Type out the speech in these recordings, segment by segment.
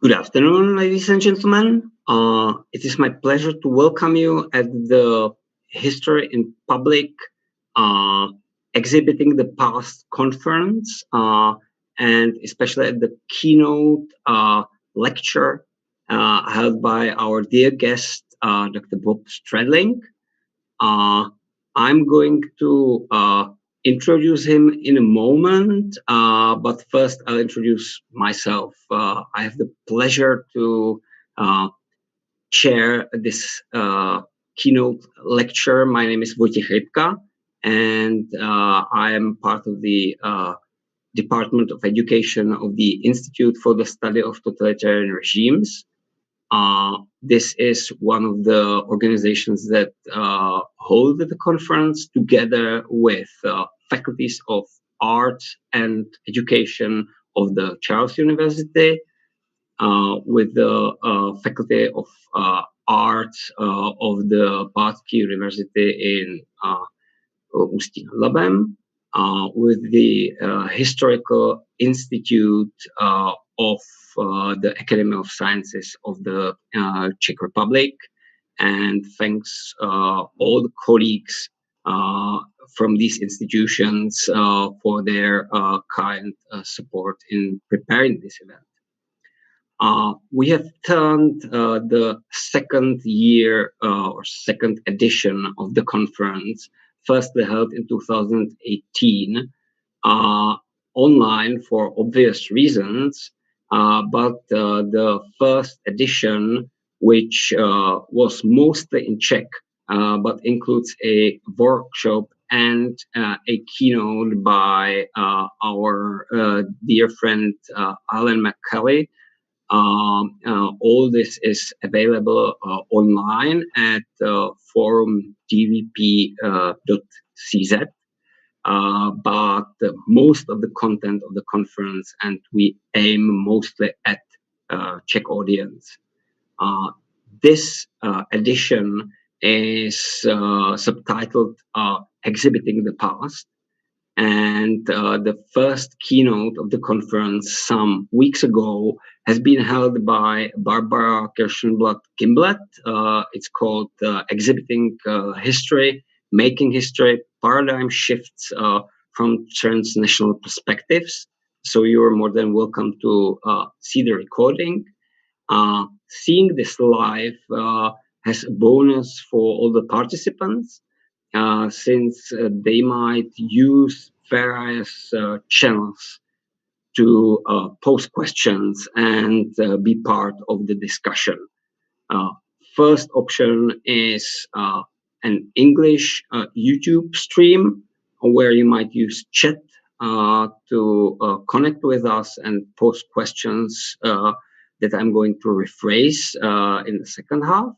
Good afternoon, ladies and gentlemen. It is my pleasure to welcome you at the History in Public uh, Exhibiting the Past conference, and especially at the keynote lecture held by our dear guest, Dr. Bob Stradling. Uh, I'm going to introduce him in a moment, but first I'll introduce myself. I have the pleasure to uh, chair this keynote lecture. My name is Wojciech Rybka, and I am part of the Department of Education of the Institute for the Study of Totalitarian Regimes. This is one of the organizations that hold the conference together with faculties of art and education of the Charles University, with the faculty of art of the Pátky University in Ústí nad Labem, with the Historical Institute of the Academy of Sciences of the Czech Republic. And thanks all the colleagues from these institutions for their kind support in preparing this event. We have turned the second year or second edition of the conference, firstly held in 2018, online for obvious reasons, but the first edition, which was mostly in Czech, but includes a workshop and a keynote by our dear friend Alan McCulley. All this is available online at forumdvp.cz. But most of the content of the conference, and we aim mostly at Czech audience. This edition is subtitled Exhibiting the Past. And the first keynote of the conference some weeks ago has been held by Barbara Kirschenblatt-Gimblet. It's called Exhibiting History, Making History, Paradigm Shifts from Transnational Perspectives. So you're more than welcome to see the recording. Seeing this live has a bonus for all the participants, since they might use various channels to post questions and be part of the discussion. First option is an English YouTube stream where you might use chat to connect with us and post questions that I'm going to rephrase in the second half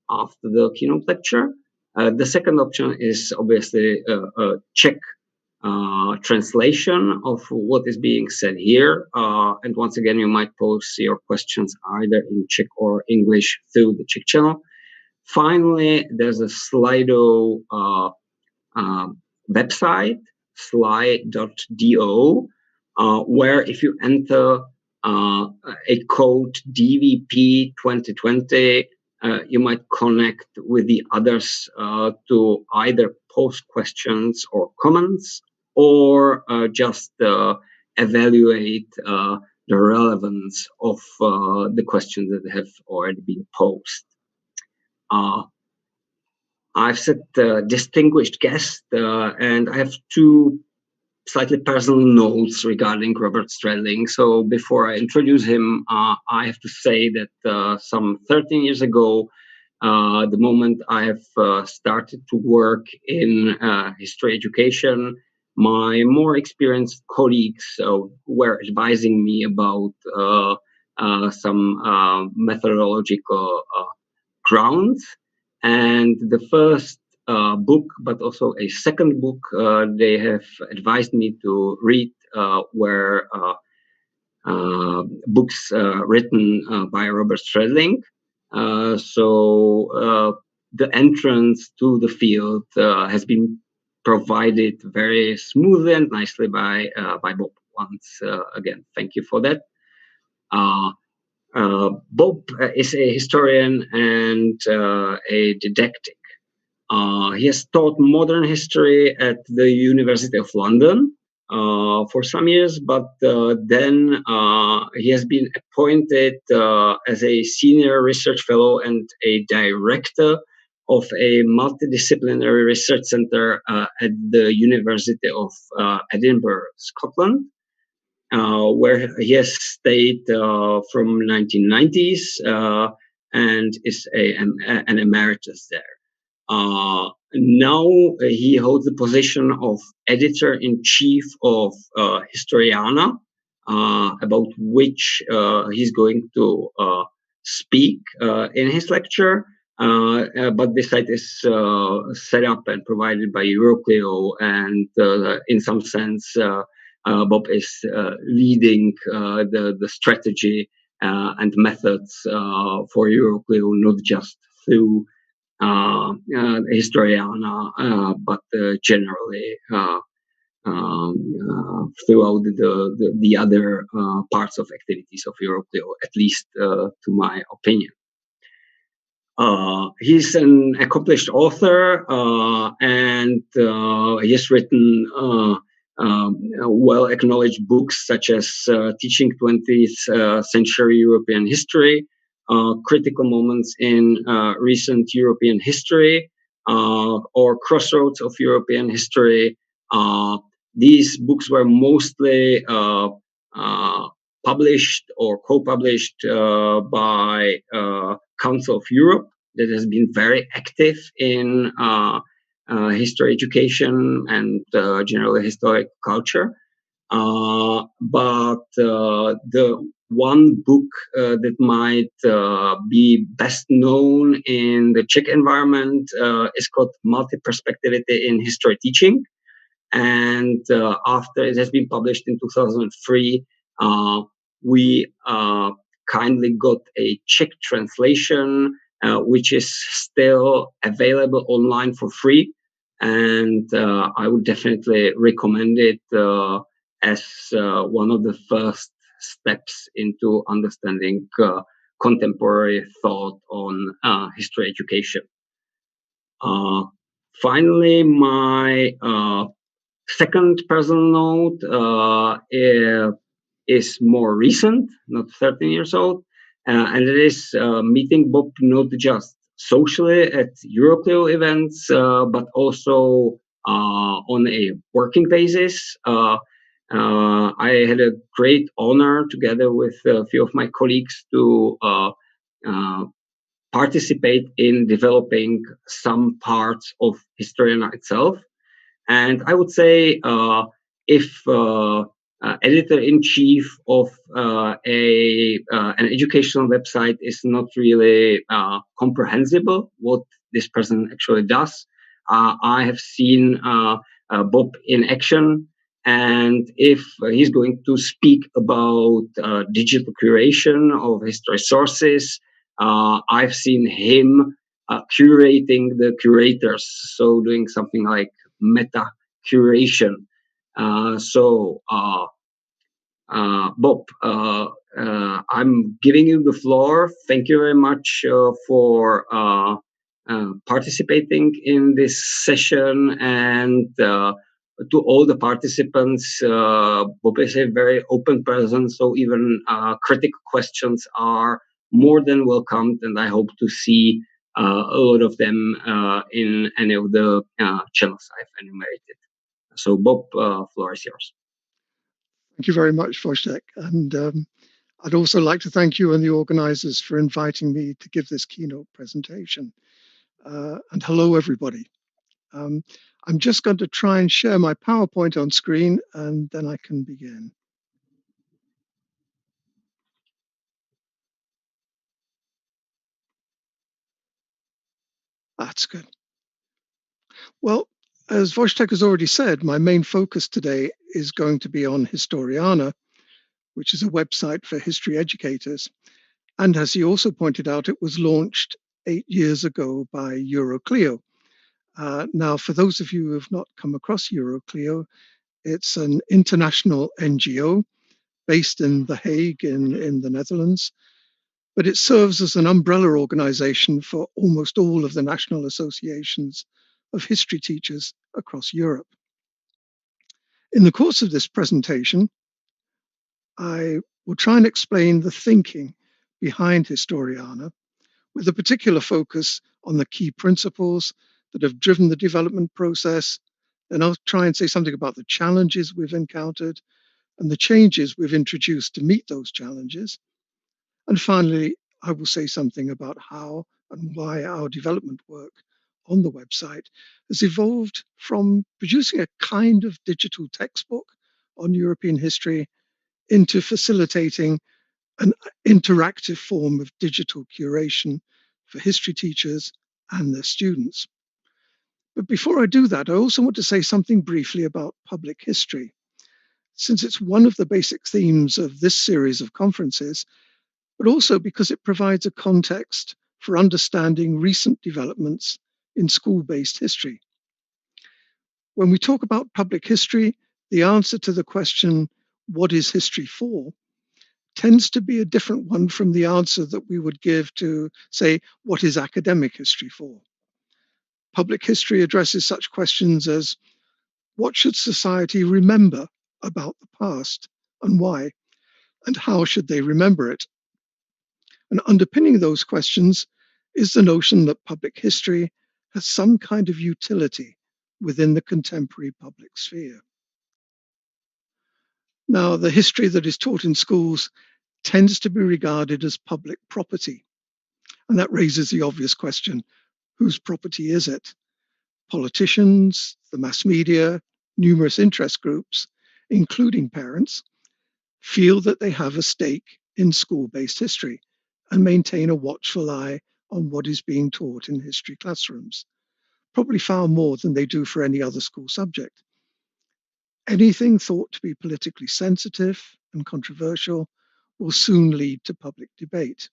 after the keynote lecture. The second option is obviously a Czech translation of what is being said here. And once again, you might post your questions either in Czech or English through the Czech channel. Finally, there's a Slido website, sly.do, where if you enter a code DVP 2020, you might connect with the others to either post questions or comments, or just evaluate the relevance of the questions that have already been posed. I've said distinguished guest, and I have two slightly personal notes regarding Robert Stradling. So before I introduce him, I have to say that some 13 years ago, the moment I have started to work in history education, my more experienced colleagues were advising me about some methodological grounds. And the first book, but also a second book they have advised me to read were books written by Robert Stradling. So the entrance to the field has been provided very smoothly and nicely by Bob. Once again, thank you for that. Bob is a historian and a didactic. He has taught modern history at the University of London for some years, but then he has been appointed as a senior research fellow and a director of a multidisciplinary research center at the University of Edinburgh, Scotland, where he has stayed from 1990s and is an emeritus there. Now he holds the position of editor-in-chief of Historiana, about which he's going to speak in his lecture. But the site is set up and provided by Euroclio, and in some sense, Bob is leading the strategy and methods for Euroclio, not just through Historiana, but generally throughout the other parts of activities of Euroclio, at least to my opinion. He's an accomplished author, and he has written well-acknowledged books such as Teaching 20th Century European History, Critical Moments in Recent European History, or Crossroads of European History. These books were mostly published or co-published by Council of Europe, that has been very active in history education and generally historic culture. But the one book that might be best known in the Czech environment is called Multiperspective in History Teaching. And after it has been published in 2003, we kindly got a Czech translation, which is still available online for free. And I would definitely recommend it as one of the first steps into understanding contemporary thought on history education. Finally, my second personal note is more recent, not 13 years old, and it is meeting Bob not just socially at Euroclio events, but also on a working basis. I had a great honor, together with a few of my colleagues, to participate in developing some parts of Historiana itself. And I would say if editor-in-chief of an educational website is not really comprehensible what this person actually does, I have seen Bob in action. And if he's going to speak about digital curation of history sources, I've seen him curating the curators, so doing something like meta curation. Bob, I'm giving you the floor. Thank you very much for participating in this session, and to all the participants, Bob is a very open person, so even critical questions are more than welcomed, and I hope to see a lot of them in any of the channels I've enumerated. So Bob, floor is yours. Thank you very much, Wojtek. And I'd also like to thank you and the organizers for inviting me to give this keynote presentation. And hello, everybody. I'm just going to try and share my PowerPoint on screen, and then I can begin. That's good. Well, as Wojtek has already said, my main focus today is going to be on Historiana, which is a website for history educators. And as he also pointed out, it was launched 8 years ago by Euroclio. Now, for those of you who have not come across Euroclio, it's an international NGO based in The Hague in the Netherlands. but it serves as an umbrella organization for almost all of the national associations of history teachers across Europe. In the course of this presentation, I will try and explain the thinking behind Historiana, with a particular focus on the key principles that have driven the development process. And I'll try and say something about the challenges we've encountered and the changes we've introduced to meet those challenges. And finally, I will say something about how and why our development work on the website has evolved from producing a kind of digital textbook on European history into facilitating an interactive form of digital curation for history teachers and their students. But before I do that, I also want to say something briefly about public history, since it's one of the basic themes of this series of conferences, but also because it provides a context for understanding recent developments in school-based history. When we talk about public history, the answer to the question, what is history for, tends to be a different one from the answer that we would give to, say, what is academic history for? Public history addresses such questions as, what should society remember about the past and why? And how should they remember it? And underpinning those questions is the notion that public history has some kind of utility within the contemporary public sphere. Now, the history that is taught in schools tends to be regarded as public property. And that raises the obvious question, whose property is it? Politicians, the mass media, numerous interest groups, including parents, feel that they have a stake in school-based history and maintain a watchful eye on what is being taught in history classrooms, probably far more than they do for any other school subject. Anything thought to be politically sensitive and controversial will soon lead to public debate.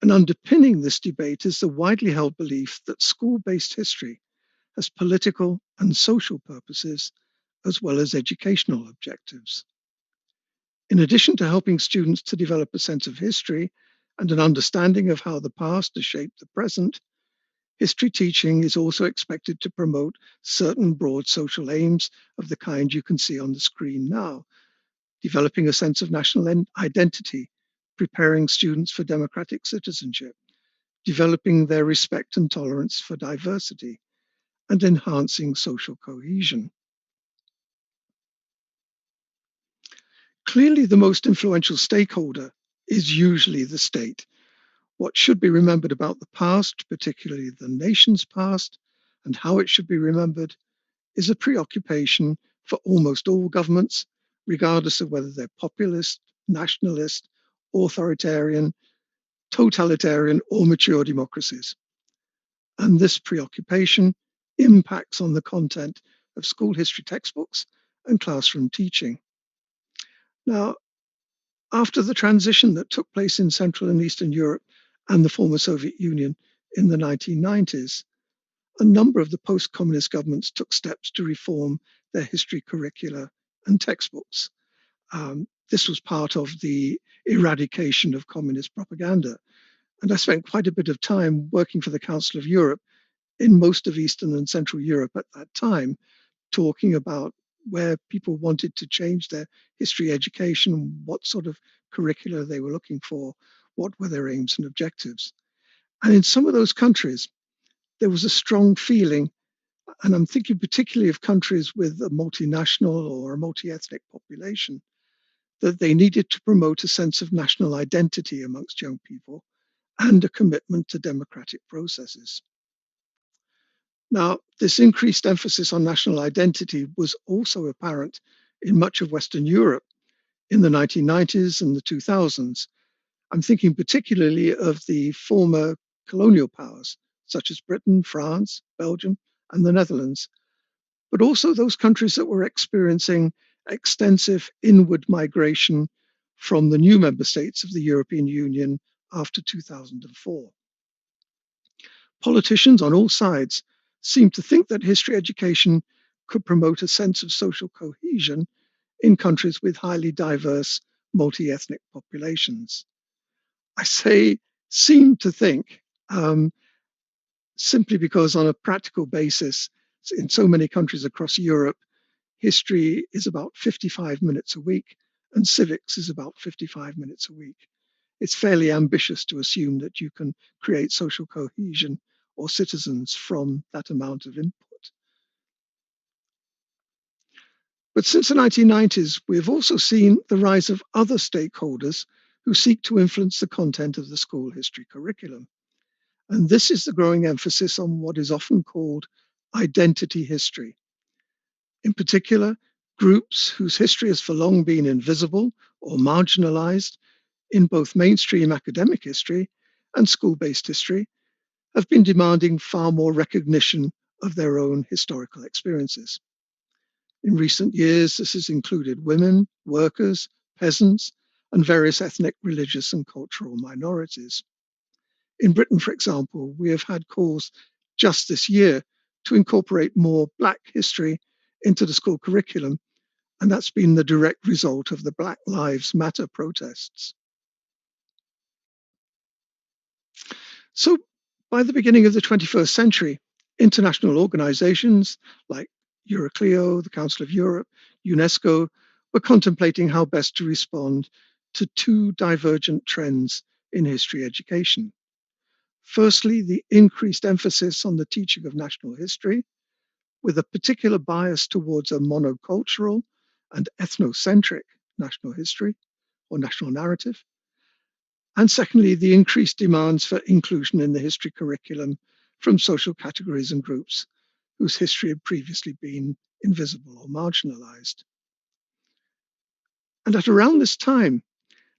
And underpinning this debate is the widely held belief that school-based history has political and social purposes as well as educational objectives. In addition to helping students to develop a sense of history and an understanding of how the past has shaped the present, history teaching is also expected to promote certain broad social aims of the kind you can see on the screen now, developing a sense of national identity, preparing students for democratic citizenship, developing their respect and tolerance for diversity, and enhancing social cohesion. Clearly, the most influential stakeholder is usually the state. What should be remembered about the past, particularly the nation's past, and how it should be remembered, is a preoccupation for almost all governments, regardless of whether they're populist, nationalist, authoritarian, totalitarian, or mature democracies. And this preoccupation impacts on the content of school history textbooks and classroom teaching. Now, after the transition that took place in Central and Eastern Europe and the former Soviet Union in the 1990s, a number of the post-communist governments took steps to reform their history curricula and textbooks. This was part of the eradication of communist propaganda. And I spent quite a bit of time working for the Council of Europe in most of Eastern and Central Europe at that time, talking about where people wanted to change their history education, what sort of curricula they were looking for, what were their aims and objectives. And in some of those countries, there was a strong feeling, and I'm thinking particularly of countries with a multinational or a multi-ethnic population, that they needed to promote a sense of national identity amongst young people and a commitment to democratic processes. Now, this increased emphasis on national identity was also apparent in much of Western Europe in the 1990s and the 2000s. I'm thinking particularly of the former colonial powers, such as Britain, France, Belgium, and the Netherlands, but also those countries that were experiencing extensive inward migration from the new member states of the European Union after 2004. Politicians on all sides seem to think that history education could promote a sense of social cohesion in countries with highly diverse multi-ethnic populations. I say seem to think, simply because on a practical basis, in so many countries across Europe, history is about 55 minutes a week and civics is about 55 minutes a week. It's fairly ambitious to assume that you can create social cohesion or citizens from that amount of input. But since the 1990s, we have also seen the rise of other stakeholders who seek to influence the content of the school history curriculum. And this is the growing emphasis on what is often called identity history. In particular, groups whose history has for long been invisible or marginalized in both mainstream academic history and school-based history have been demanding far more recognition of their own historical experiences. In recent years, this has included women, workers, peasants, and various ethnic, religious, and cultural minorities. In Britain, for example, we have had calls just this year to incorporate more Black history into the school curriculum, and that's been the direct result of the Black Lives Matter protests. So by the beginning of the 21st century, international organizations like Euroclio, the Council of Europe, UNESCO were contemplating how best to respond to two divergent trends in history education. Firstly, the increased emphasis on the teaching of national history, with a particular bias towards a monocultural and ethnocentric national history or national narrative. And secondly, the increased demands for inclusion in the history curriculum from social categories and groups whose history had previously been invisible or marginalized. And at around this time,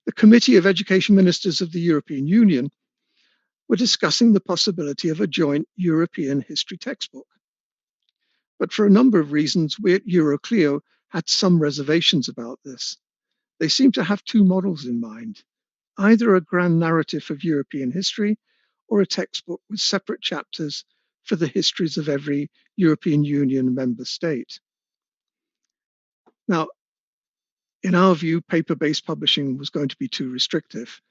the Committee of Education Ministers of the European Union were discussing the possibility of a joint European history textbook. But for a number of reasons, we at Euroclio had some reservations about this. They seem to have two models in mind, either a grand narrative of European history or a textbook with separate chapters for the histories of every European Union member state. Now, in our view, paper-based publishing was going to be too restrictive.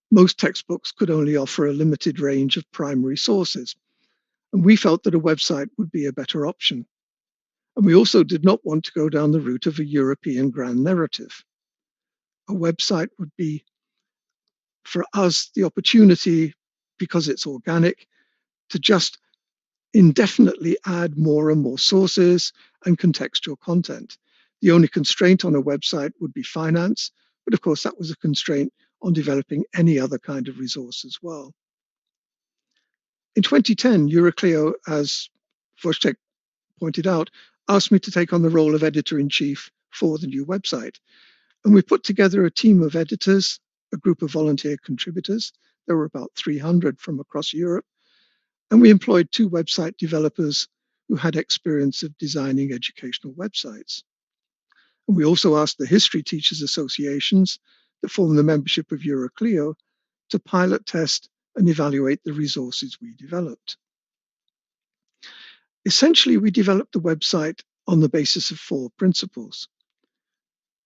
Most textbooks could only offer a limited range of primary sources, and we felt that a website would be a better option. And we also did not want to go down the route of a European grand narrative. A website would be, for us, the opportunity, because it's organic, to just indefinitely add more and more sources and contextual content. The only constraint on a website would be finance, but of course that was a constraint on developing any other kind of resource as well. In 2010, Euroclio, as Wojciech pointed out, asked me to take on the role of editor-in-chief for the new website. And we put together a team of editors, a group of volunteer contributors. There were about 300 from across Europe. And we employed two website developers who had experience of designing educational websites. And we also asked the history teachers associations that form the membership of Euroclio to pilot test and evaluate the resources we developed. Essentially, we developed the website on the basis of four principles.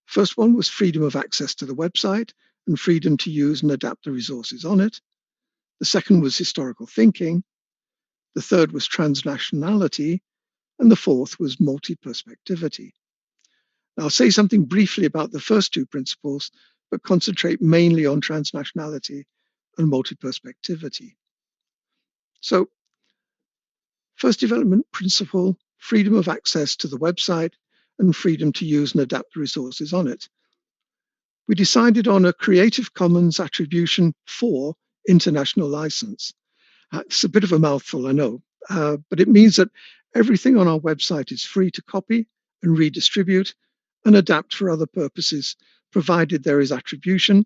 First one was freedom of access to the website and freedom to use and adapt the resources on it. The second was historical thinking. The third was transnationality. And the fourth was multiperspectivity. Now, I'll say something briefly about the first two principles, but concentrate mainly on transnationality and multiperspectivity. So, first development principle, freedom of access to the website and freedom to use and adapt the resources on it. We decided on a Creative Commons Attribution 4 international license. It's a bit of a mouthful, I know, but it means that everything on our website is free to copy and redistribute and adapt for other purposes, provided there is attribution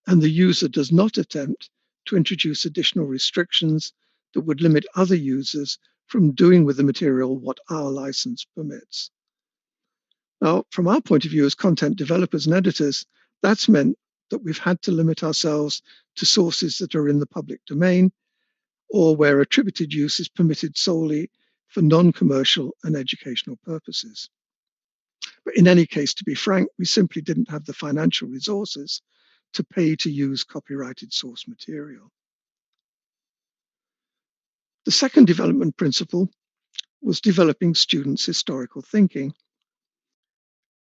and the user does not attempt to introduce additional restrictions that would limit other users from doing with the material what our license permits. Now, from our point of view as content developers and editors, that's meant that we've had to limit ourselves to sources that are in the public domain or where attributed use is permitted solely for non-commercial and educational purposes. But in any case, to be frank, we simply didn't have the financial resources to pay to use copyrighted source material. The second development principle was developing students' historical thinking.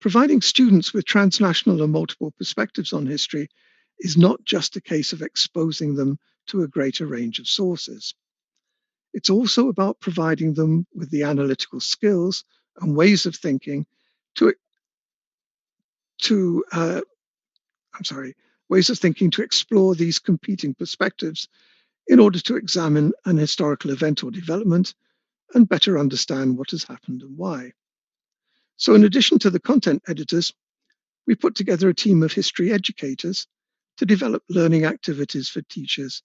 Providing students with transnational and multiple perspectives on history is not just a case of exposing them to a greater range of sources. It's also about providing them with the analytical skills and ways of thinking ways of thinking to explore these competing perspectives in order to examine an historical event or development and better understand what has happened and why. So in addition to the content editors, we put together a team of history educators to develop learning activities for teachers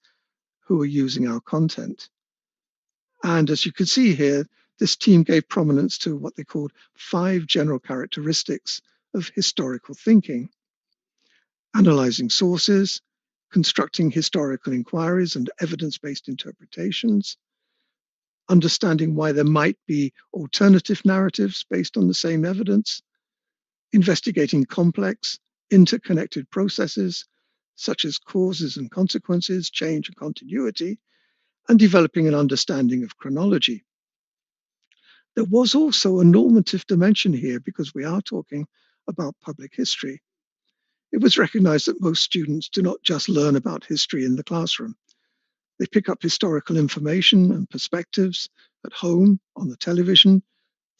who are using our content. And as you can see here, this team gave prominence to what they called 5 general characteristics of historical thinking: analyzing sources, constructing historical inquiries and evidence-based interpretations, understanding why there might be alternative narratives based on the same evidence, investigating complex, interconnected processes such as causes and consequences, change and continuity, and developing an understanding of chronology. There was also a normative dimension here because we are talking about public history. It was recognized that most students do not just learn about history in the classroom. They pick up historical information and perspectives at home, on the television,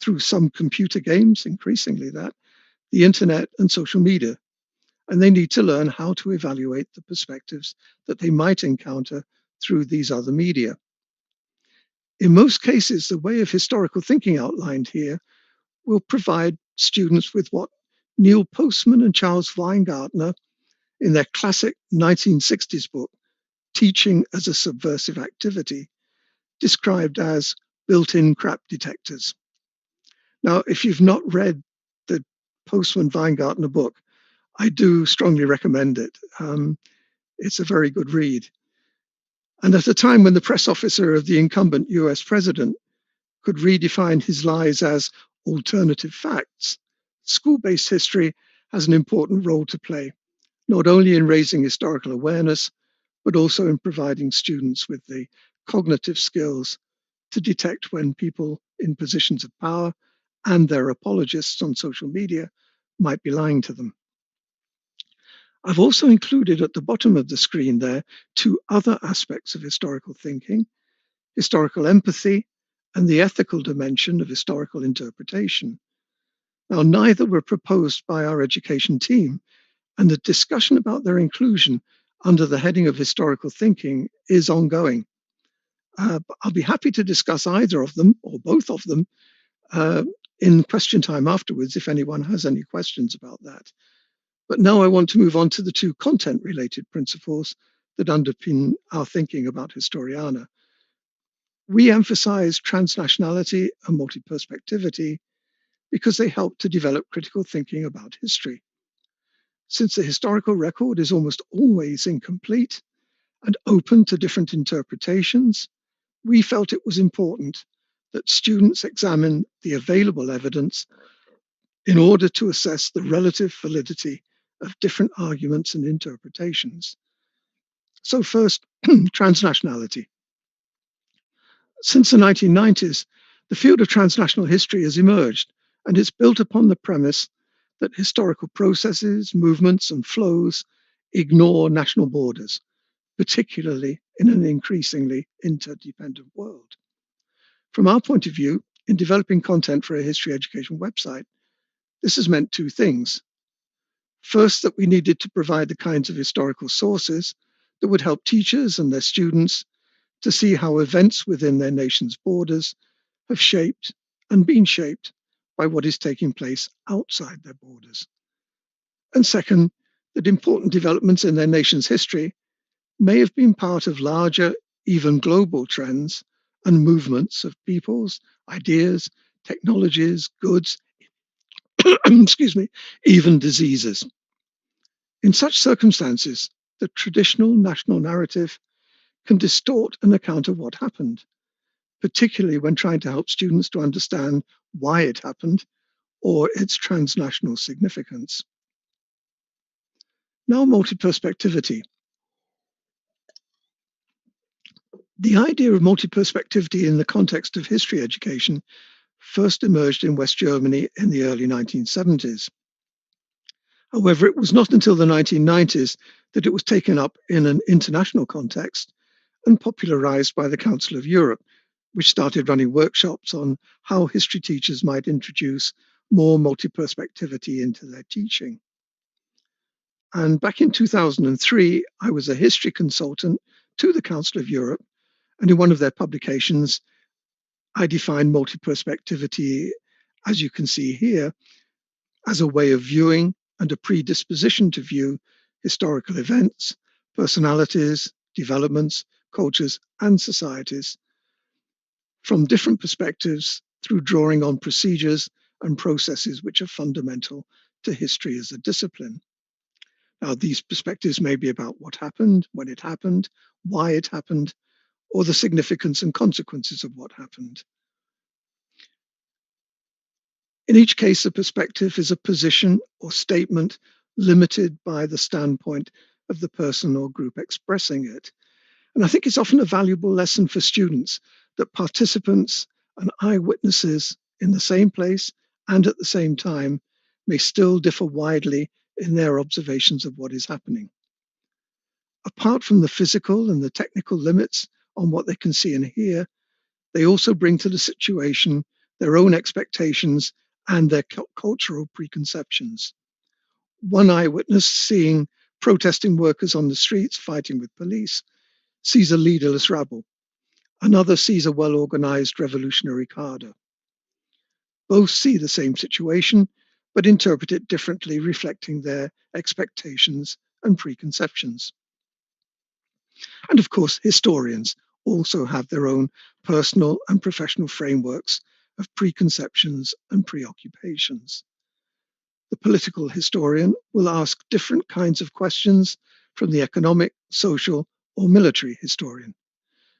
through some computer games, increasingly that, the internet and social media. And they need to learn how to evaluate the perspectives that they might encounter through these other media. In most cases, the way of historical thinking outlined here will provide students with what Neil Postman and Charles Weingartner, in their classic 1960s book, Teaching as a Subversive Activity, described as built-in crap detectors. Now, if you've not read the Postman-Weingartner book, I do strongly recommend it. It's a very good read. And at a time when the press officer of the incumbent US president could redefine his lies as alternative facts, school-based history has an important role to play, not only in raising historical awareness, but also in providing students with the cognitive skills to detect when people in positions of power and their apologists on social media might be lying to them. I've also included at the bottom of the screen there 2 other aspects of historical thinking: historical empathy and the ethical dimension of historical interpretation. Now, neither were proposed by our education team, and the discussion about their inclusion under the heading of historical thinking is ongoing. I'll be happy to discuss either of them or both of them in question time afterwards if anyone has any questions about that. But now I want to move on to the 2 content-related principles that underpin our thinking about Historiana. We emphasize transnationality and multiperspectivity because they help to develop critical thinking about history. Since the historical record is almost always incomplete and open to different interpretations, we felt it was important that students examine the available evidence in order to assess the relative validity of different arguments and interpretations. So first, transnationality. Since the 1990s, the field of transnational history has emerged, and it's built upon the premise that historical processes, movements, and flows ignore national borders, particularly in an increasingly interdependent world. From our point of view, in developing content for a history education website, this has meant 2 things. First, that we needed to provide the kinds of historical sources that would help teachers and their students to see how events within their nation's borders have shaped and been shaped by what is taking place outside their borders. And second, that important developments in their nation's history may have been part of larger, even global trends and movements of peoples, ideas, technologies, goods, excuse me, even diseases. In such circumstances, the traditional national narrative can distort an account of what happened, particularly when trying to help students to understand why it happened or its transnational significance. Now, multiperspectivity. The idea of multiperspectivity in the context of history education first emerged in West Germany in the early 1970s. However, it was not until the 1990s that it was taken up in an international context and popularized by the Council of Europe, which started running workshops on how history teachers might introduce more multiperspectivity into their teaching. And back in 2003, I was a history consultant to the Council of Europe, and in one of their publications, I defined multiperspectivity, as you can see here, as a way of viewing and a predisposition to view historical events, personalities, developments, cultures, and societies from different perspectives through drawing on procedures and processes which are fundamental to history as a discipline. Now, these perspectives may be about what happened, when it happened, why it happened, or the significance and consequences of what happened. In each case, a perspective is a position or statement limited by the standpoint of the person or group expressing it. And I think it's often a valuable lesson for students that participants and eyewitnesses in the same place and at the same time may still differ widely in their observations of what is happening. Apart from the physical and the technical limits on what they can see and hear, they also bring to the situation their own expectations and their cultural preconceptions. One eyewitness seeing protesting workers on the streets fighting with police sees a leaderless rabble. Another sees a well-organized revolutionary cadre. Both see the same situation, but interpret it differently, reflecting their expectations and preconceptions. And of course, historians also have their own personal and professional frameworks of preconceptions and preoccupations. The political historian will ask different kinds of questions from the economic, social, or military historian.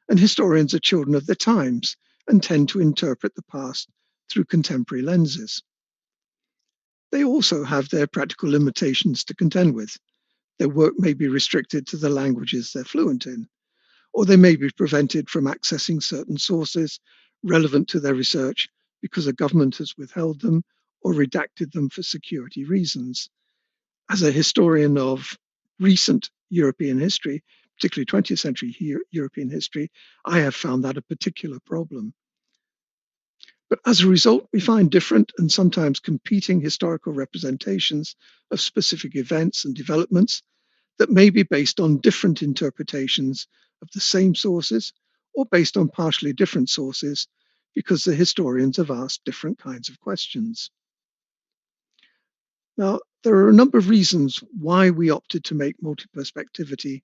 And historians are children of their times and tend to interpret the past through contemporary lenses. They also have their practical limitations to contend with. Their work may be restricted to the languages they're fluent in, or they may be prevented from accessing certain sources relevant to their research because a government has withheld them or redacted them for security reasons. As a historian of recent European history, particularly 20th century European history, I have found that a particular problem. But as a result, we find different and sometimes competing historical representations of specific events and developments that may be based on different interpretations of the same sources or based on partially different sources because the historians have asked different kinds of questions. Now, there are a number of reasons why we opted to make multiperspectivity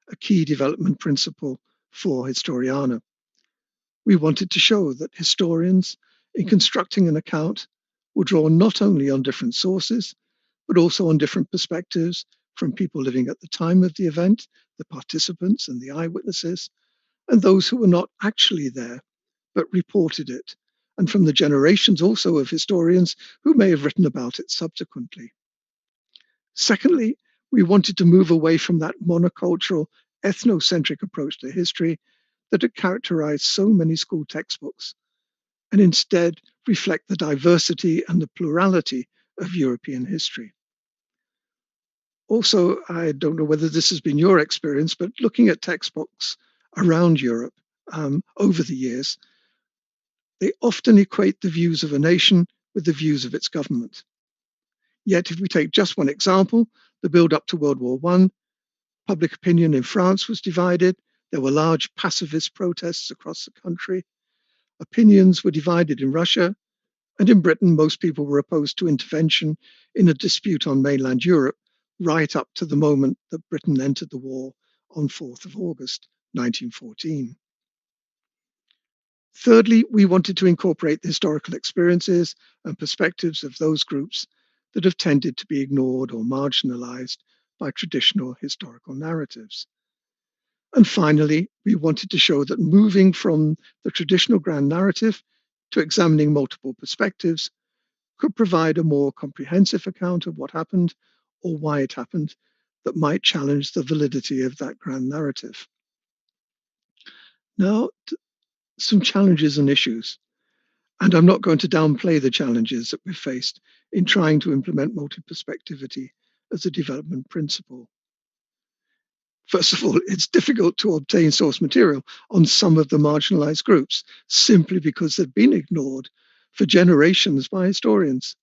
a key development principle for Historiana. We wanted to show that historians, in constructing an account, will draw not only on different sources, but also on different perspectives from people living at the time of the event, the participants and the eyewitnesses, and those who were not actually there, but reported it, and from the generations also of historians who may have written about it subsequently. Secondly, we wanted to move away from that monocultural, ethnocentric approach to history that had characterized so many school textbooks, and instead reflect the diversity and the plurality of European history. Also, I don't know whether this has been your experience, but looking at textbooks around Europe over the years, they often equate the views of a nation with the views of its government. Yet, if we take just one example, the build-up to World War I, public opinion in France was divided. There were large pacifist protests across the country. Opinions were divided in Russia, and in Britain, most people were opposed to intervention in a dispute on mainland Europe, right up to the moment that Britain entered the war on 4th of August, 1914. Thirdly, we wanted to incorporate the historical experiences and perspectives of those groups that have tended to be ignored or marginalized by traditional historical narratives. And finally, we wanted to show that moving from the traditional grand narrative to examining multiple perspectives could provide a more comprehensive account of what happened or why it happened that might challenge the validity of that grand narrative. Now, some challenges and issues. And I'm not going to downplay the challenges that we've faced in trying to implement multi-perspectivity as a development principle. First of all, it's difficult to obtain source material on some of the marginalized groups simply because they've been ignored for generations by historians.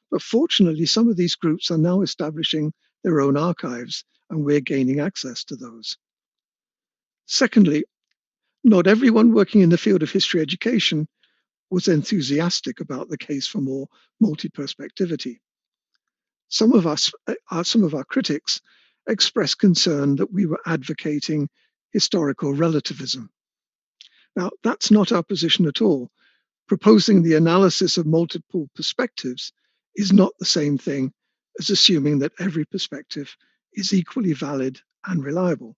But fortunately, some of these groups are now establishing their own archives, and we're gaining access to those. Secondly, not everyone working in the field of history education was enthusiastic about the case for more multi-perspectivity. Some of our critics expressed concern that we were advocating historical relativism. Now, that's not our position at all. Proposing the analysis of multiple perspectives is not the same thing as assuming that every perspective is equally valid and reliable.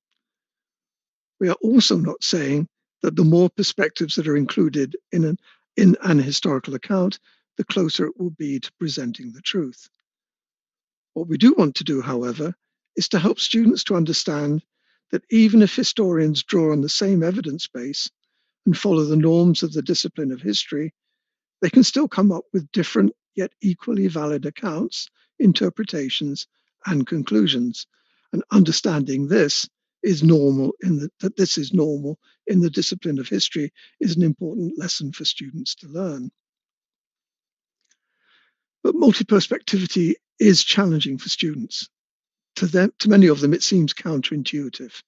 We are also not saying that the more perspectives that are included in an historical account, the closer it will be to presenting the truth. What we do want to do, however, is to help students to understand that even if historians draw on the same evidence base and follow the norms of the discipline of history, they can still come up with different yet equally valid accounts, interpretations, and conclusions. And understanding this is normal that this is normal in the discipline of history is an important lesson for students to learn. But multi-perspectivity is challenging for students. To many of them, it seems counterintuitive.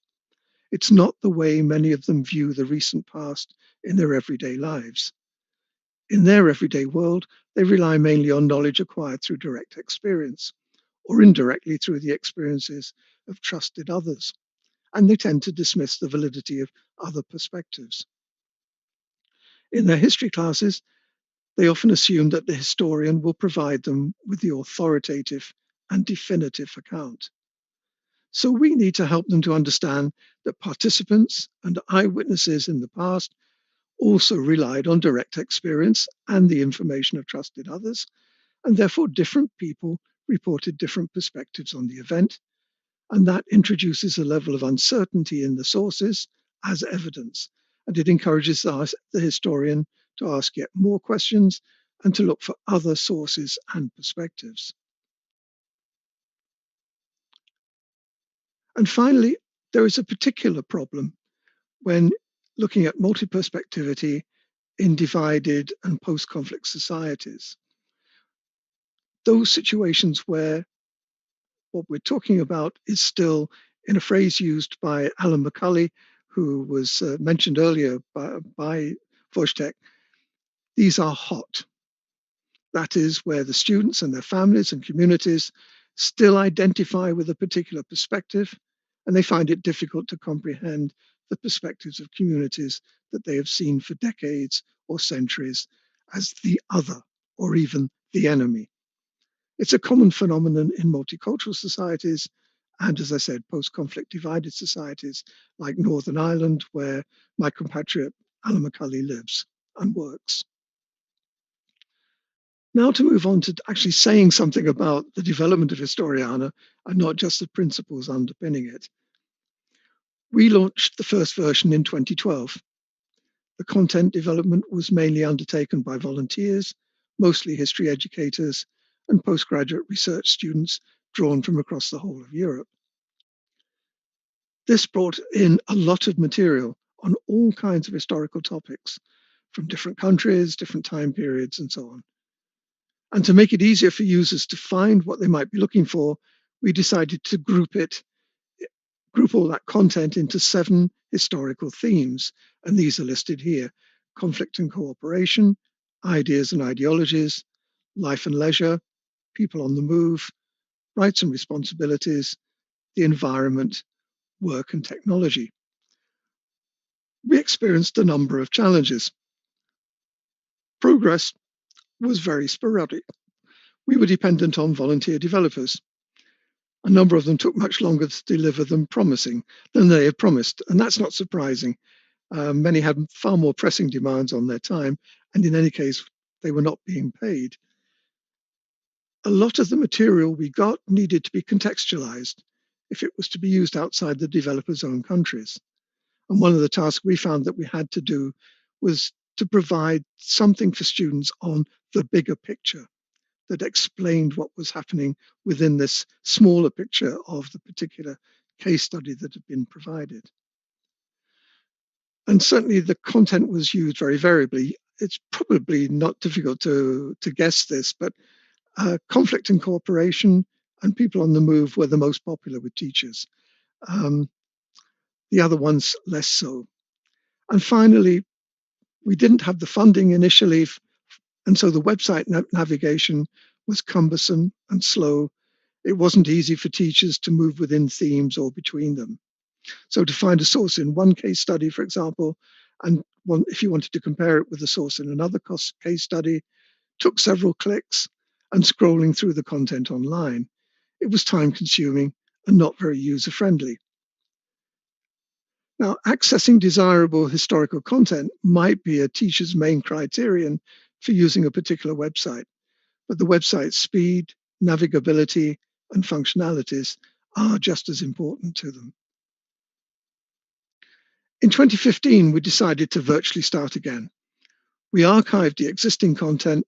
It's not the way many of them view the recent past in their everyday lives. In their everyday world, they rely mainly on knowledge acquired through direct experience, or indirectly through the experiences of trusted others, and they tend to dismiss the validity of other perspectives. In their history classes, they often assume that the historian will provide them with the authoritative and definitive account. So we need to help them to understand that participants and eyewitnesses in the past also relied on direct experience and the information of trusted others, and therefore different people reported different perspectives on the event, and that introduces a level of uncertainty in the sources as evidence, and it encourages the historian to ask yet more questions and to look for other sources and perspectives. And finally, there is a particular problem when looking at multi-perspectivity in divided and post-conflict societies. Those situations where what we're talking about is still, in a phrase used by Alan McCulley, who was mentioned earlier by Wojtek, these are hot. That is where the students and their families and communities still identify with a particular perspective, and they find it difficult to comprehend the perspectives of communities that they have seen for decades or centuries as the other or even the enemy. It's a common phenomenon in multicultural societies, and as I said, post-conflict divided societies like Northern Ireland, where my compatriot Alan McCulley lives and works. Now to move on to actually saying something about the development of Historiana and not just the principles underpinning it. We launched the first version in 2012. The content development was mainly undertaken by volunteers, mostly history educators, and postgraduate research students drawn from across the whole of Europe. This brought in a lot of material on all kinds of historical topics from different countries, different time periods, and so on. And to make it easier for users to find what they might be looking for, we decided to group all that content into 7 historical themes. And these are listed here: conflict and cooperation, ideas and ideologies, life and leisure, people on the move, rights and responsibilities, the environment, work and technology. We experienced a number of challenges. Progress was very sporadic. We were dependent on volunteer developers. A number of them took much longer to deliver than they had promised, and that's not surprising. Many had far more pressing demands on their time, and in any case, they were not being paid. A lot of the material we got needed to be contextualized. if it was to be used outside the developer's own countries. And one of the tasks we found that we had to do was to provide something for students on the bigger picture that explained what was happening within this smaller picture of the particular case study that had been provided. And certainly the content was used very variably. It's probably not difficult to guess this, but conflict and cooperation and people on the move were the most popular with teachers. The other ones less so. And finally, we didn't have the funding initially, and so the website navigation was cumbersome and slow. It wasn't easy for teachers to move within themes or between them. So to find a source in one case study, for example, and if you wanted to compare it with a source in another case study, took several clicks, and scrolling through the content online. It was time consuming and not very user friendly. Now, accessing desirable historical content might be a teacher's main criterion for using a particular website, but the website's speed, navigability, and functionalities are just as important to them. In 2015, we decided to virtually start again. We archived the existing content,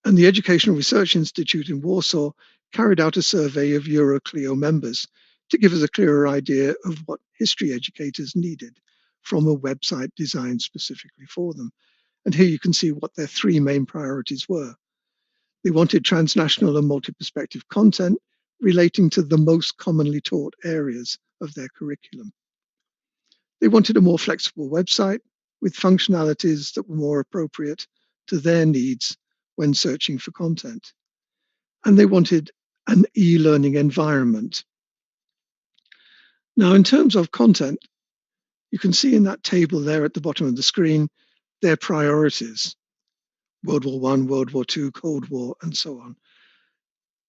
and the Educational Research Institute in Warsaw carried out a survey of EuroClio members to give us a clearer idea of what history educators needed from a website designed specifically for them. And here you can see what their three main priorities were. They wanted transnational and multi-perspective content relating to the most commonly taught areas of their curriculum. They wanted a more flexible website with functionalities that were more appropriate to their needs when searching for content. And they wanted an e-learning environment. Now, in terms of content, you can see in that table there at the bottom of the screen, their priorities: World War I, World War II, Cold War, and so on.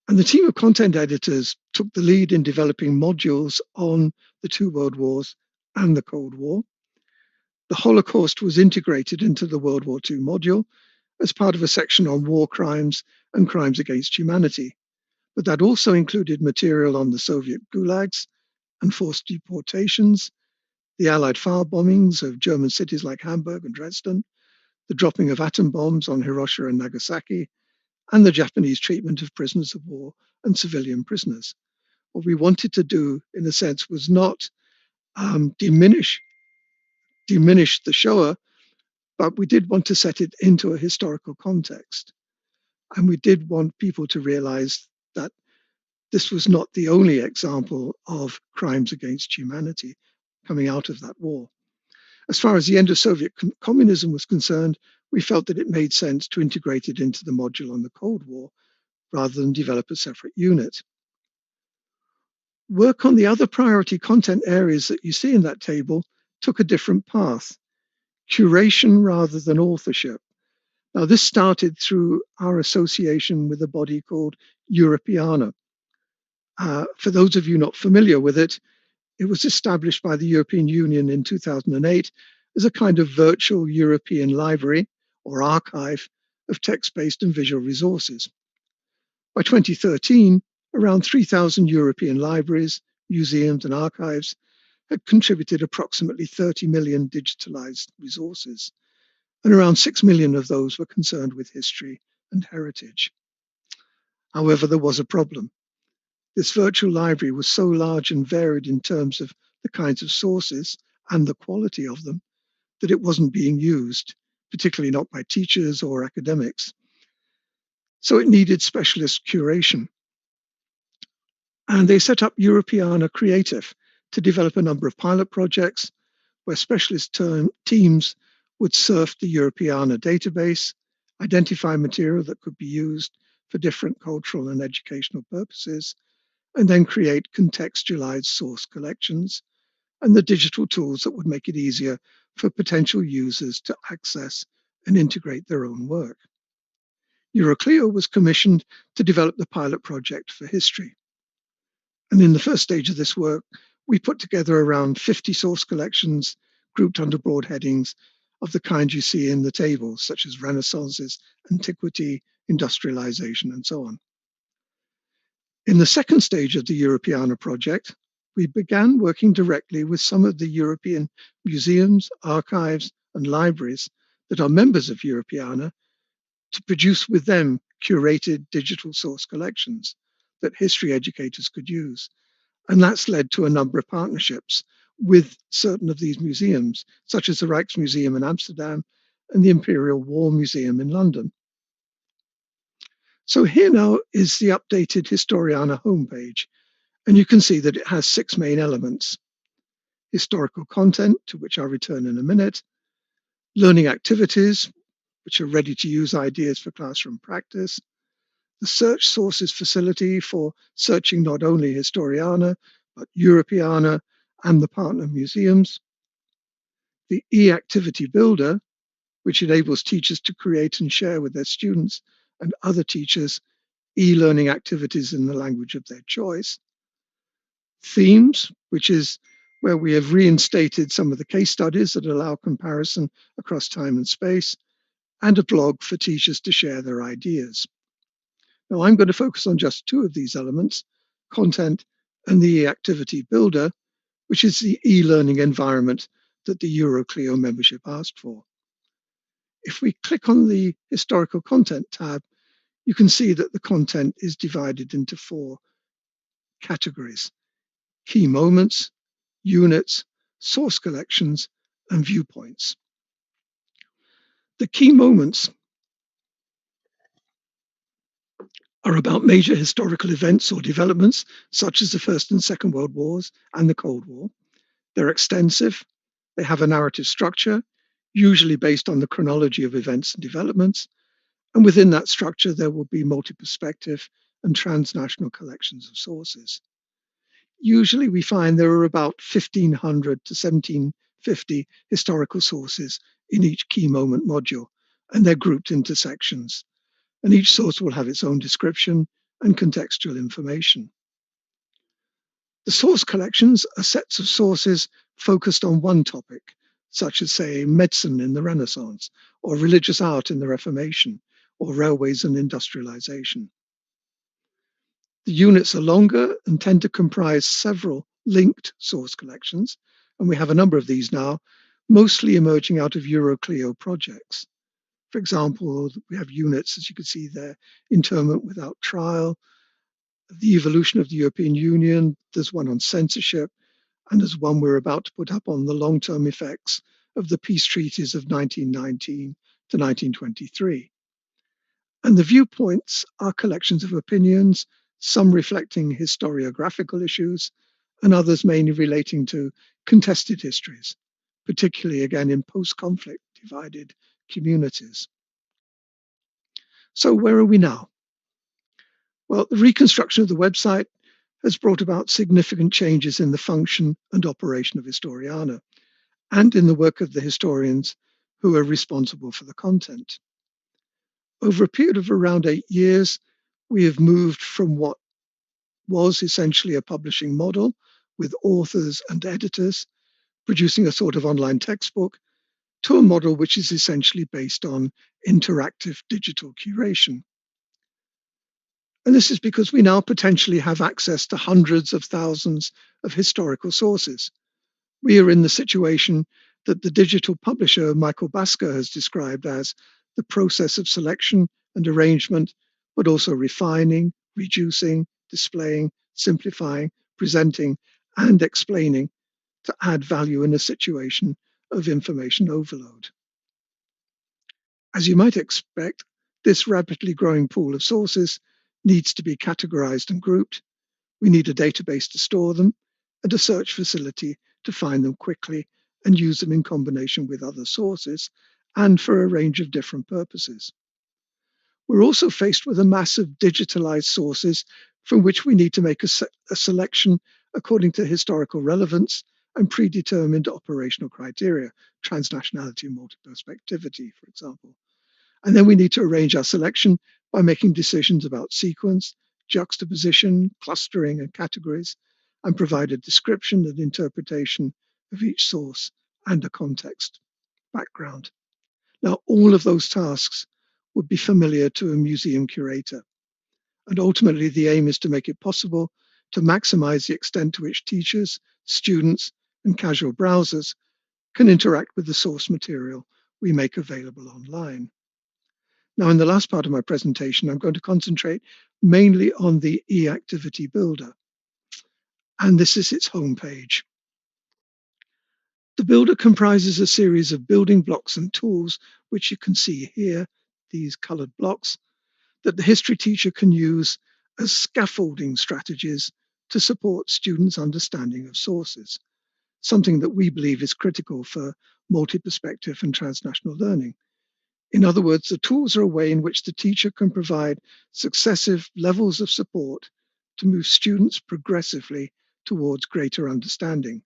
And the team of content editors took the lead in developing modules on the two World Wars and the Cold War. The Holocaust was integrated into the World War II module as part of a section on war crimes and crimes against humanity. But that also included material on the Soviet gulags and forced deportations, the Allied fire bombings of German cities like Hamburg and Dresden, the dropping of atom bombs on Hiroshima and Nagasaki, and the Japanese treatment of prisoners of war and civilian prisoners. What we wanted to do, in a sense, was not diminish the Shoah, but we did want to set it into a historical context. And we did want people to realize that this was not the only example of crimes against humanity coming out of that war. As far as the end of Soviet communism was concerned, we felt that it made sense to integrate it into the module on the Cold War rather than develop a separate unit. Work on the other priority content areas that you see in that table took a different path: curation rather than authorship. Now, this started through our association with a body called Europeana. For those of you not familiar with it, it was established by the European Union in 2008 as a kind of virtual European library or archive of text-based and visual resources. By 2013, around 3,000 European libraries, museums, and archives had contributed approximately 30 million digitalized resources, and around 6 million of those were concerned with history and heritage. However, there was a problem. This virtual library was so large and varied in terms of the kinds of sources and the quality of them that it wasn't being used, particularly not by teachers or academics. So it needed specialist curation. And they set up Europeana Creative to develop a number of pilot projects where specialist teams would surf the Europeana database, identify material that could be used for different cultural and educational purposes, and then create contextualized source collections and the digital tools that would make it easier for potential users to access and integrate their own work. EuroClio was commissioned to develop the pilot project for history. And in the first stage of this work, we put together around 50 source collections grouped under broad headings of the kind you see in the tables, such as Renaissances, antiquity, industrialization, and so on. In the second stage of the Europeana project, we began working directly with some of the European museums, archives, and libraries that are members of Europeana to produce with them curated digital source collections that history educators could use. And that's led to a number of partnerships with certain of these museums, such as the Rijksmuseum in Amsterdam and the Imperial War Museum in London. So here now is the updated Historiana homepage, and you can see that it has 6 main elements: historical content, to which I'll return in a minute, learning activities, which are ready-to-use ideas for classroom practice, the search sources facility for searching not only Historiana, but Europeana and the partner museums, the e-activity builder, which enables teachers to create and share with their students and other teachers e-learning activities in the language of their choice, themes, which is where we have reinstated some of the case studies that allow comparison across time and space, and a blog for teachers to share their ideas. Now, I'm going to focus on just 2 of these elements, content and the activity builder, which is the e-learning environment that the Euroclio membership asked for. If we click on the historical content tab, you can see that the content is divided into 4 categories: key moments, units, source collections, and viewpoints. The key moments are about major historical events or developments, such as the First and Second World Wars and the Cold War. They're extensive. They have a narrative structure, usually based on the chronology of events and developments. And within that structure, there will be multi-perspective and transnational collections of sources. Usually we find there are about 1,500 to 1,750 historical sources in each key moment module, and they're grouped into sections. And each source will have its own description and contextual information. The source collections are sets of sources focused on one topic, such as, say, medicine in the Renaissance, or religious art in the Reformation, or railways and industrialization. The units are longer and tend to comprise several linked source collections, and we have a number of these now, mostly emerging out of Euroclio projects. For example, we have units, as you can see there, internment without trial, the evolution of the European Union, there's one on censorship, and there's one we're about to put up on the long-term effects of the peace treaties of 1919 to 1923. And the viewpoints are collections of opinions, some reflecting historiographical issues, and others mainly relating to contested histories, particularly again in post-conflict divided communities. So where are we now? Well, the reconstruction of the website has brought about significant changes in the function and operation of Historiana, and in the work of the historians who are responsible for the content. Over a period of around 8 years, we have moved from what was essentially a publishing model with authors and editors producing a sort of online textbook to a model which is essentially based on interactive digital curation. And this is because we now potentially have access to hundreds of thousands of historical sources. We are in the situation that the digital publisher Michael Basker has described as the process of selection and arrangement, but also refining, reducing, displaying, simplifying, presenting, and explaining to add value in a situation of information overload. As you might expect, this rapidly growing pool of sources needs to be categorized and grouped. We need a database to store them and a search facility to find them quickly and use them in combination with other sources and for a range of different purposes. We're also faced with a mass of digitalized sources from which we need to make a selection according to historical relevance and predetermined operational criteria, transnationality and multiperspectivity, for example. And then we need to arrange our selection by making decisions about sequence, juxtaposition, clustering, and categories, and provide a description and interpretation of each source and a context background. Now, all of those tasks would be familiar to a museum curator. And ultimately, the aim is to make it possible to maximize the extent to which teachers, students, and casual browsers can interact with the source material we make available online. Now, in the last part of my presentation, I'm going to concentrate mainly on the e-activity builder, and this is its homepage. The builder comprises a series of building blocks and tools, which you can see here, these colored blocks, that the history teacher can use as scaffolding strategies to support students' understanding of sources, something that we believe is critical for multi-perspective and transnational learning. In other words, the tools are a way in which the teacher can provide successive levels of support to move students progressively towards greater understanding.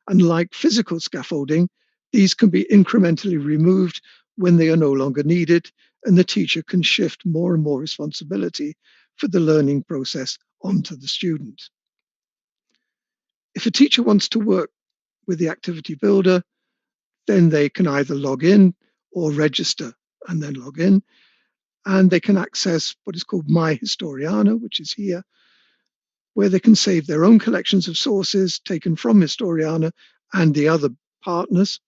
Unlike physical scaffolding, these can be incrementally removed when they are no longer needed, and the teacher can shift more and more responsibility for the learning process onto the student. If a teacher wants to work with the activity builder, then they can either log in or register and then log in, and they can access what is called My Historiana, which is here, where they can save their own collections of sources taken from Historiana and the other partners.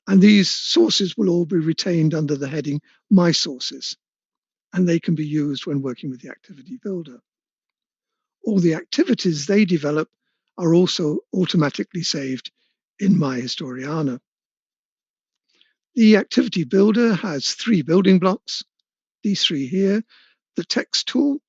And these sources will all be retained under the heading My Sources, and they can be used when working with the activity builder. All the activities they develop are also automatically saved in My Historiana. The activity builder has 3 building blocks, these 3 here, the text tool,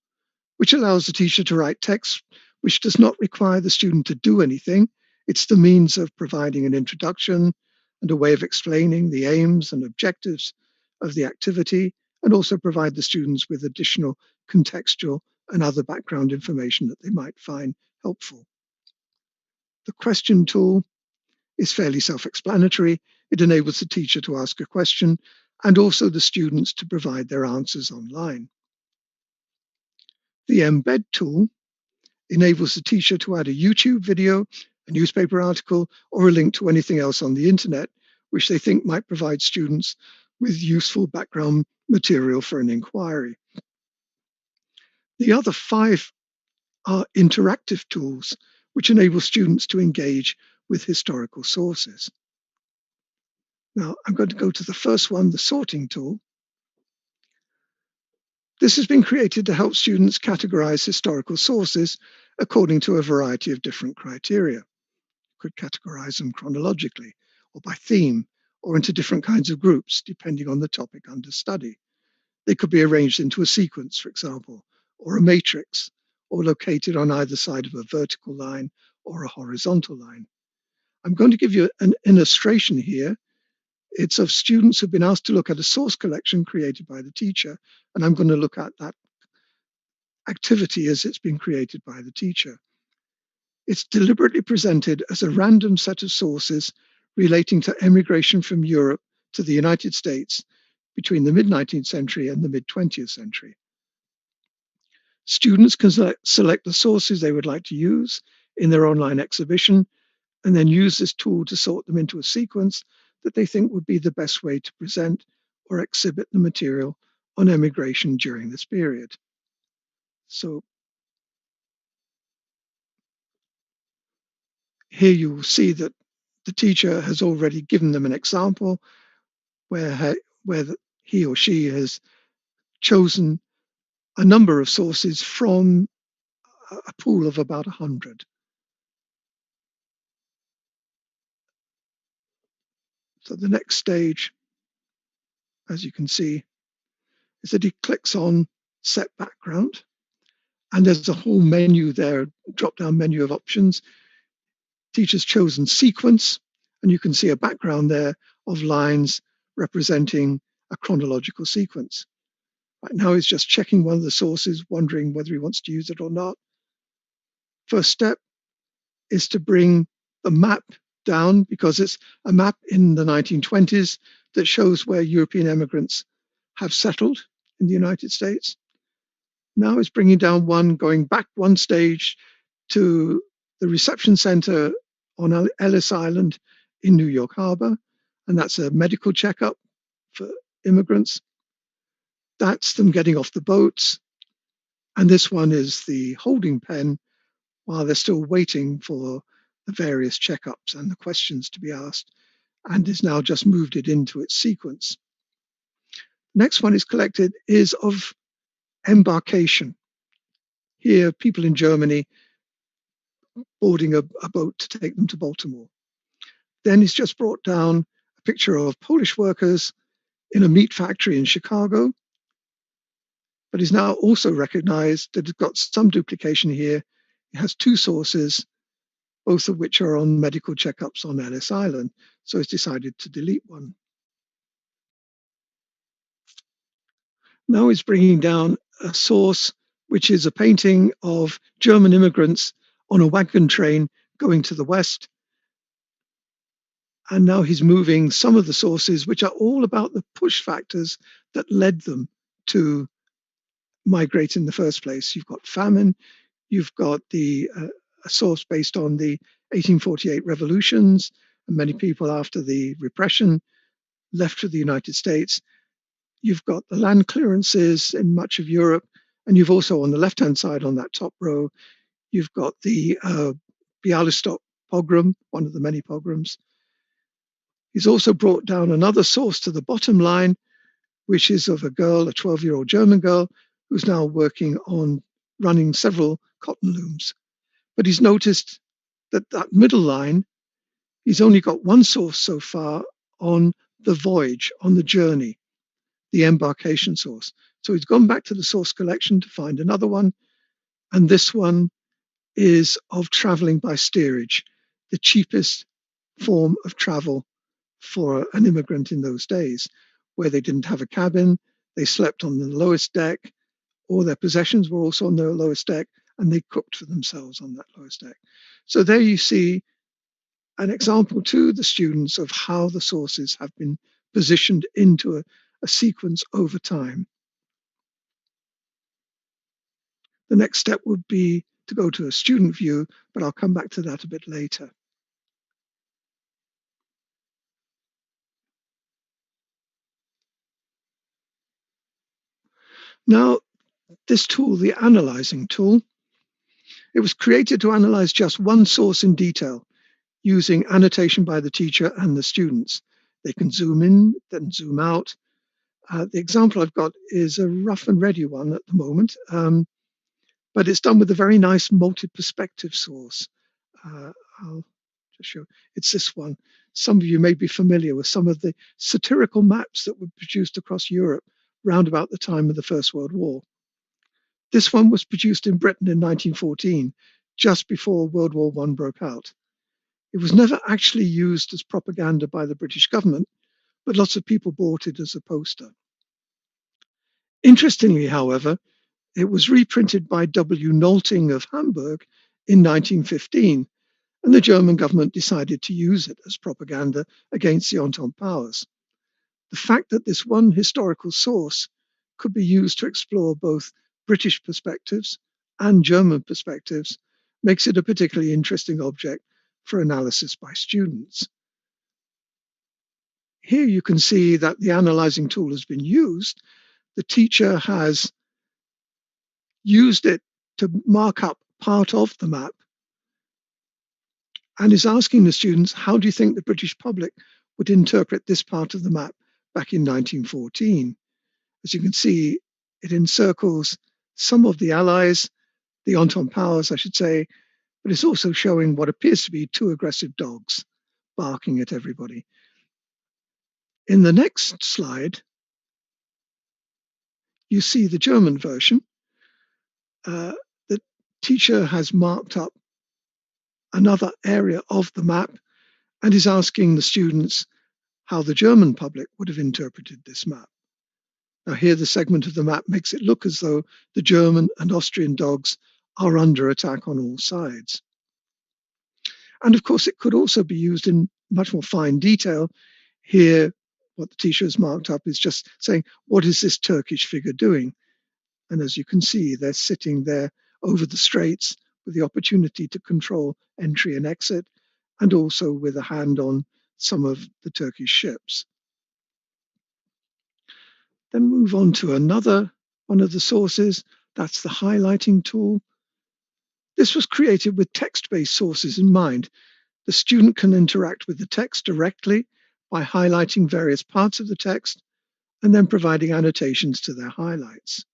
which allows the teacher to write text which does not require the student to do anything. It's the means of providing an introduction and a way of explaining the aims and objectives of the activity, and also provide the students with additional contextual and other background information that they might find helpful. The question tool is fairly self-explanatory. It enables the teacher to ask a question and also the students to provide their answers online. The embed tool enables the teacher to add a YouTube video, a newspaper article, or a link to anything else on the internet, which they think might provide students with useful background material for an inquiry. The other 5 are interactive tools, which enable students to engage with historical sources. Now, I'm going to go to the first one, the sorting tool. This has been created to help students categorize historical sources according to a variety of different criteria. You could categorize them chronologically, or by theme, or into different kinds of groups, depending on the topic under study. They could be arranged into a sequence, for example, or a matrix, or located on either side of a vertical line or a horizontal line. I'm going to give you an illustration here. It's of students who've been asked to look at a source collection created by the teacher, and I'm going to look at that activity as it's been created by the teacher. It's deliberately presented as a random set of sources relating to emigration from Europe to the United States between the mid-19th century and the mid-20th century. Students can select the sources they would like to use in their online exhibition, and then use this tool to sort them into a sequence that they think would be the best way to present or exhibit the material on emigration during this period. So here you will see that the teacher has already given them an example where he or she has chosen a number of sources from a pool of about 100. So the next stage, as you can see, is that he clicks on Set Background, and there's a whole menu there, drop-down menu of options. Teacher's chosen Sequence, and you can see a background there of lines representing a chronological sequence. Right now he's just checking one of the sources, wondering whether he wants to use it or not. First step is to bring the map down, because it's a map in the 1920s that shows where European immigrants have settled in the United States. Now it's bringing down one, going back one stage to the reception center on Ellis Island in New York Harbor, and that's a medical checkup for immigrants. That's them getting off the boats, And this one is the holding pen while they're still waiting for the various checkups and the questions to be asked, and is now just moved it into its sequence. Next one is collected is of embarkation. Here, people in Germany boarding a boat to take them to Baltimore. Then he's just brought down a picture of Polish workers in a meat factory in Chicago, but he's now also recognized that it's got some duplication here. It has two sources, both of which are on medical checkups on Ellis Island, so he's decided to delete one. Now he's bringing down a source, which is a painting of German immigrants on a wagon train going to the west. And now he's moving some of the sources, which are all about the push factors that led them to migrate in the first place. You've got famine, you've got a source based on the 1848 revolutions, and many people after the repression left for the United States. You've got the land clearances in much of Europe, and you've also on the left-hand side on that top row, you've got the Bialystok pogrom, one of the many pogroms. He's also brought down another source to the bottom line, which is of a girl, a 12-year-old German girl, who's now working on running several cotton looms. But he's noticed that that middle line, he's only got one source so far on the voyage, on the journey, the embarkation source. So he's gone back to the source collection to find another one. And this one is of traveling by steerage, the cheapest form of travel for an immigrant in those days, where they didn't have a cabin, they slept on the lowest deck, all their possessions were also on the lowest deck, and they cooked for themselves on that lowest deck. So there you see an example to the students of how the sources have been positioned into a sequence over time. The next step would be to go to a student view, but I'll come back to that a bit later. Now, this tool, the analyzing tool, it was created to analyze just one source in detail using annotation by the teacher and the students. They can zoom in, then zoom out. The example I've got is a rough and ready one at the moment, but it's done with a very nice multi-perspective source. I'll just show, it's this one. Some of you may be familiar with some of the satirical maps that were produced across Europe round about the time of the First World War. This one was produced in Britain in 1914, just before World War I broke out. It was never actually used as propaganda by the British government, but lots of people bought it as a poster. Interestingly, however, it was reprinted by W. Nolting of Hamburg in 1915, and the German government decided to use it as propaganda against the Entente powers. The fact that this one historical source could be used to explore both British perspectives and German perspectives makes it a particularly interesting object for analysis by students. Here you can see that the analyzing tool has been used. The teacher has used it to mark up part of the map and is asking the students, how do you think the British public would interpret this part of the map back in 1914? As you can see, it encircles some of the Allies, the Entente powers, I should say, but it's also showing what appears to be two aggressive dogs barking at everybody. In the next slide, you see the German version. The teacher has marked up another area of the map and is asking the students how the German public would have interpreted this map. Now here the segment of the map makes it look as though the German and Austrian dogs are under attack on all sides. And of course, it could also be used in much more fine detail. Here, what the teacher has marked up is just saying, what is this Turkish figure doing? And as you can see, they're sitting there over the straits with the opportunity to control entry and exit, and also with a hand on some of the Turkish ships. Then move on to another one of the sources, That's the highlighting tool. This was created with text-based sources in mind. The student can interact with the text directly by highlighting various parts of the text and then providing annotations to their highlights.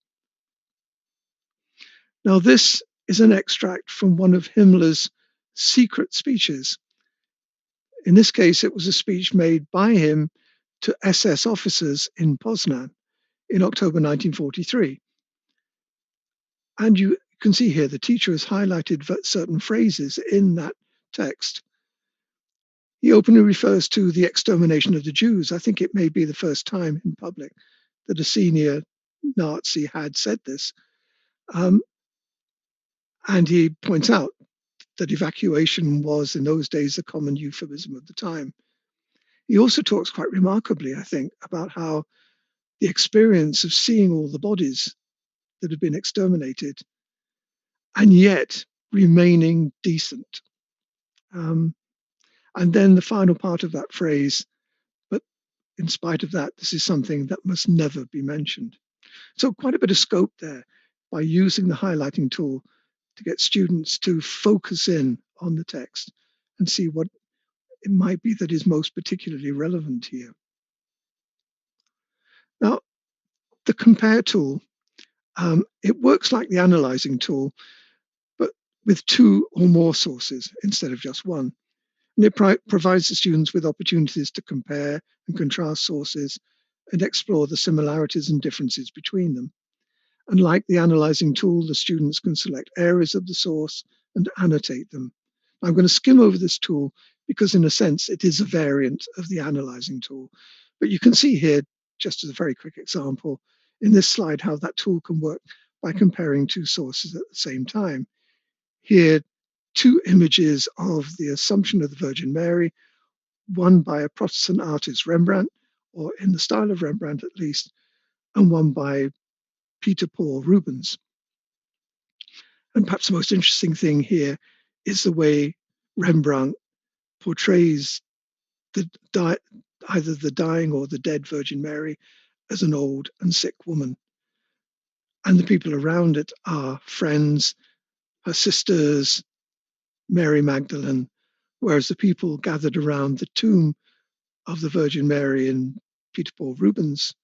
Now, this is an extract from one of Himmler's secret speeches. In this case, it was a speech made by him to SS officers in Poznan in October 1943. And you can see here the teacher has highlighted certain phrases in that text. He openly refers to the extermination of the Jews. I think it may be the first time in public that a senior Nazi had said this. And he points out that evacuation was in those days a common euphemism of the time. He also talks quite remarkably, I think, about how the experience of seeing all the bodies that had been exterminated and yet remaining decent. And then the final part of that phrase, but in spite of that, this is something that must never be mentioned. So quite a bit of scope there by using the highlighting tool to get students to focus in on the text and see what it might be that is most particularly relevant here. Now, the compare tool, it works like the analyzing tool, but with two or more sources instead of just one. And it provides the students with opportunities to compare and contrast sources and explore the similarities and differences between them. And like the analyzing tool, the students can select areas of the source and annotate them. I'm going to skim over this tool because in a sense it is a variant of the analyzing tool. But you can see here, just as a very quick example, in this slide how that tool can work by comparing two sources at the same time. Here, two images of the Assumption of the Virgin Mary, one by a Protestant artist, Rembrandt, or in the style of Rembrandt at least, and one by Peter Paul Rubens. And perhaps the most interesting thing here is the way Rembrandt portrays either the dying or the dead Virgin Mary as an old and sick woman. And the people around it are friends, her sisters, Mary Magdalene, whereas the people gathered around the tomb of the Virgin Mary in Peter Paul Rubens'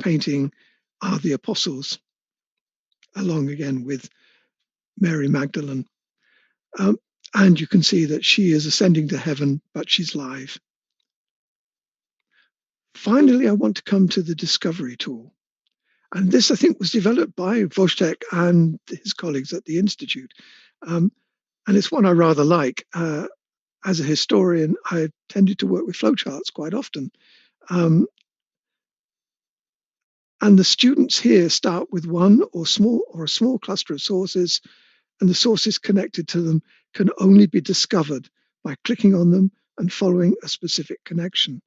painting are the apostles, along again with Mary Magdalene. And you can see that she is ascending to heaven, but she's live. Finally, I want to come to the discovery tool. And this, I think, was developed by Wojtek and his colleagues at the Institute. And it's one I rather like. As a historian, I tended to work with flowcharts quite often. And the students here start with one or a small cluster of sources, and the sources connected to them can only be discovered by clicking on them and following a specific connection.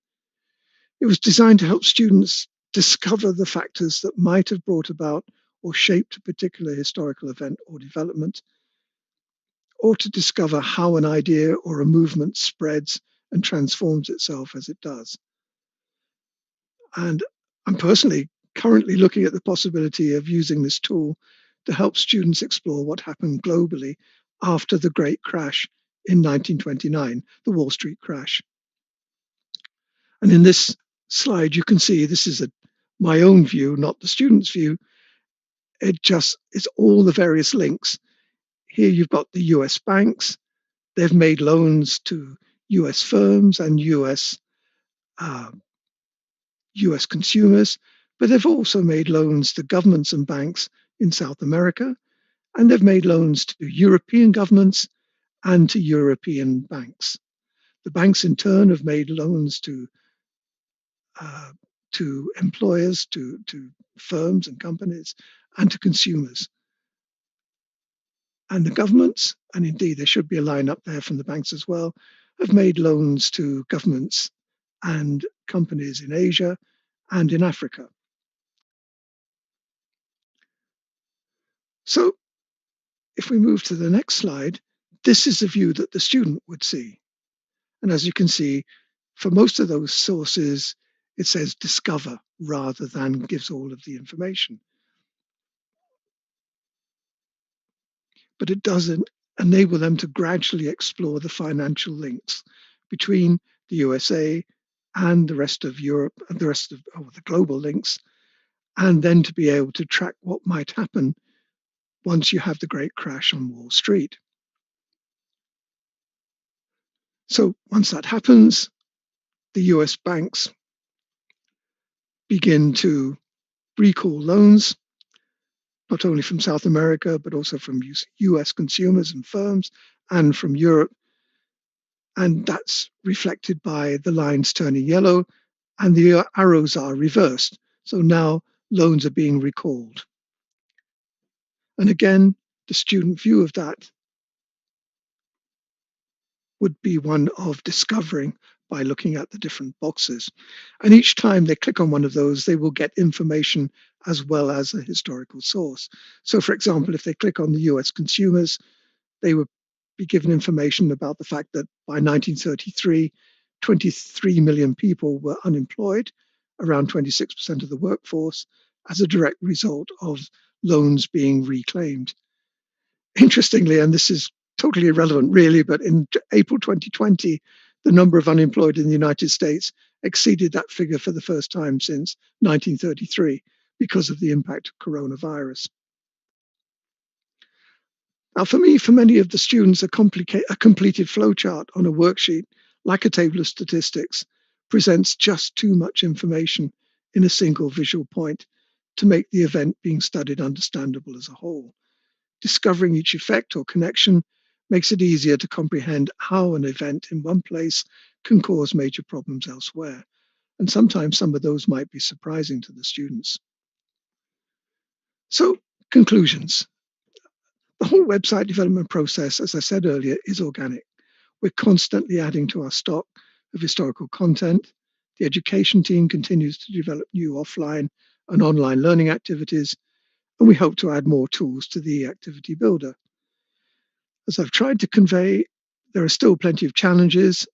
It was designed to help students discover the factors that might have brought about or shaped a particular historical event or development, or to discover how an idea or a movement spreads and transforms itself as it does. And I'm personally currently looking at the possibility of using this tool to help students explore what happened globally after the great crash in 1929, the Wall Street crash. And in this slide, you can see this is my own view, not the student's view. It's all the various links. Here you've got the US banks. They've made loans to US firms and US consumers, but they've also made loans to governments and banks in South America, and they've made loans to European governments and to European banks. The banks in turn have made loans to employers, to firms and companies, and to consumers. And the governments, and indeed there should be a line up there from the banks as well, have made loans to governments and companies in Asia and in Africa. So if we move to the next slide, this is the view that the student would see. And as you can see, for most of those sources, it says discover rather than gives all of the information. but it doesn't enable them to gradually explore the financial links between the USA and the rest of Europe and the rest of the global links, and then to be able to track what might happen once you have the great crash on Wall Street. So once that happens, the US banks begin to recall loans, not only from South America, but also from US consumers and firms and from Europe. And that's reflected by the lines turning yellow and the arrows are reversed. So now loans are being recalled. And again, the student view of that would be one of discovering by looking at the different boxes. And each time they click on one of those, they will get information as well as a historical source. So for example, if they click on the US consumers, they would be given information about the fact that by 1933, 23 million people were unemployed, around 26% of the workforce, as a direct result of loans being reclaimed. Interestingly, and this is totally irrelevant really, but in April 2020, the number of unemployed in the United States exceeded that figure for the first time since 1933 because of the impact of coronavirus. Now, for me, for many of the students, a completed flowchart on a worksheet, like a table of statistics, presents just too much information in a single visual point to make the event being studied understandable as a whole. Discovering each effect or connection makes it easier to comprehend how an event in one place can cause major problems elsewhere. And sometimes some of those might be surprising to the students. So, conclusions. The whole website development process, as I said earlier, is organic. We're constantly adding to our stock of historical content. The education team continues to develop new offline and online learning activities, and we hope to add more tools to the activity builder. As I've tried to convey, there are still plenty of challenges,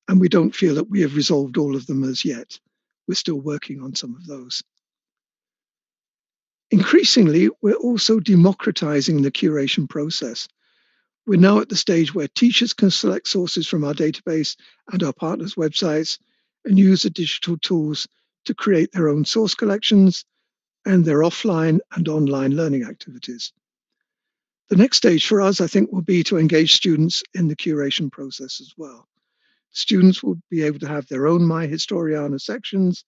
and we don't feel that we have resolved all of them as yet. We're still working on some of those. Increasingly, we're also democratizing the curation process. We're now at the stage where teachers can select sources from our database and our partners' websites and use the digital tools to create their own source collections and their offline and online learning activities. The next stage for us, I think, will be to engage students in the curation process as well. Students will be able to have their own My Historiana sections,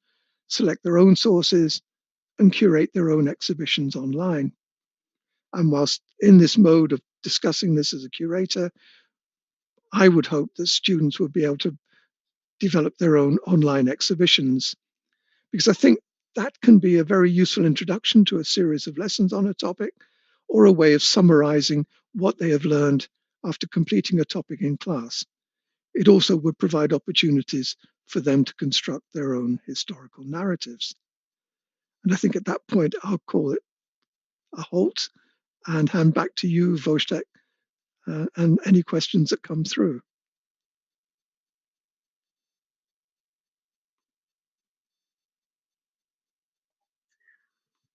select their own sources, and curate their own exhibitions online. And whilst in this mode of discussing this as a curator, I would hope that students would be able to develop their own online exhibitions, because I think that can be a very useful introduction to a series of lessons on a topic, or a way of summarizing what they have learned after completing a topic in class. It also would provide opportunities for them to construct their own historical narratives. And I think at that point, I'll call it a halt and hand back to you, Wojtek, and any questions that come through.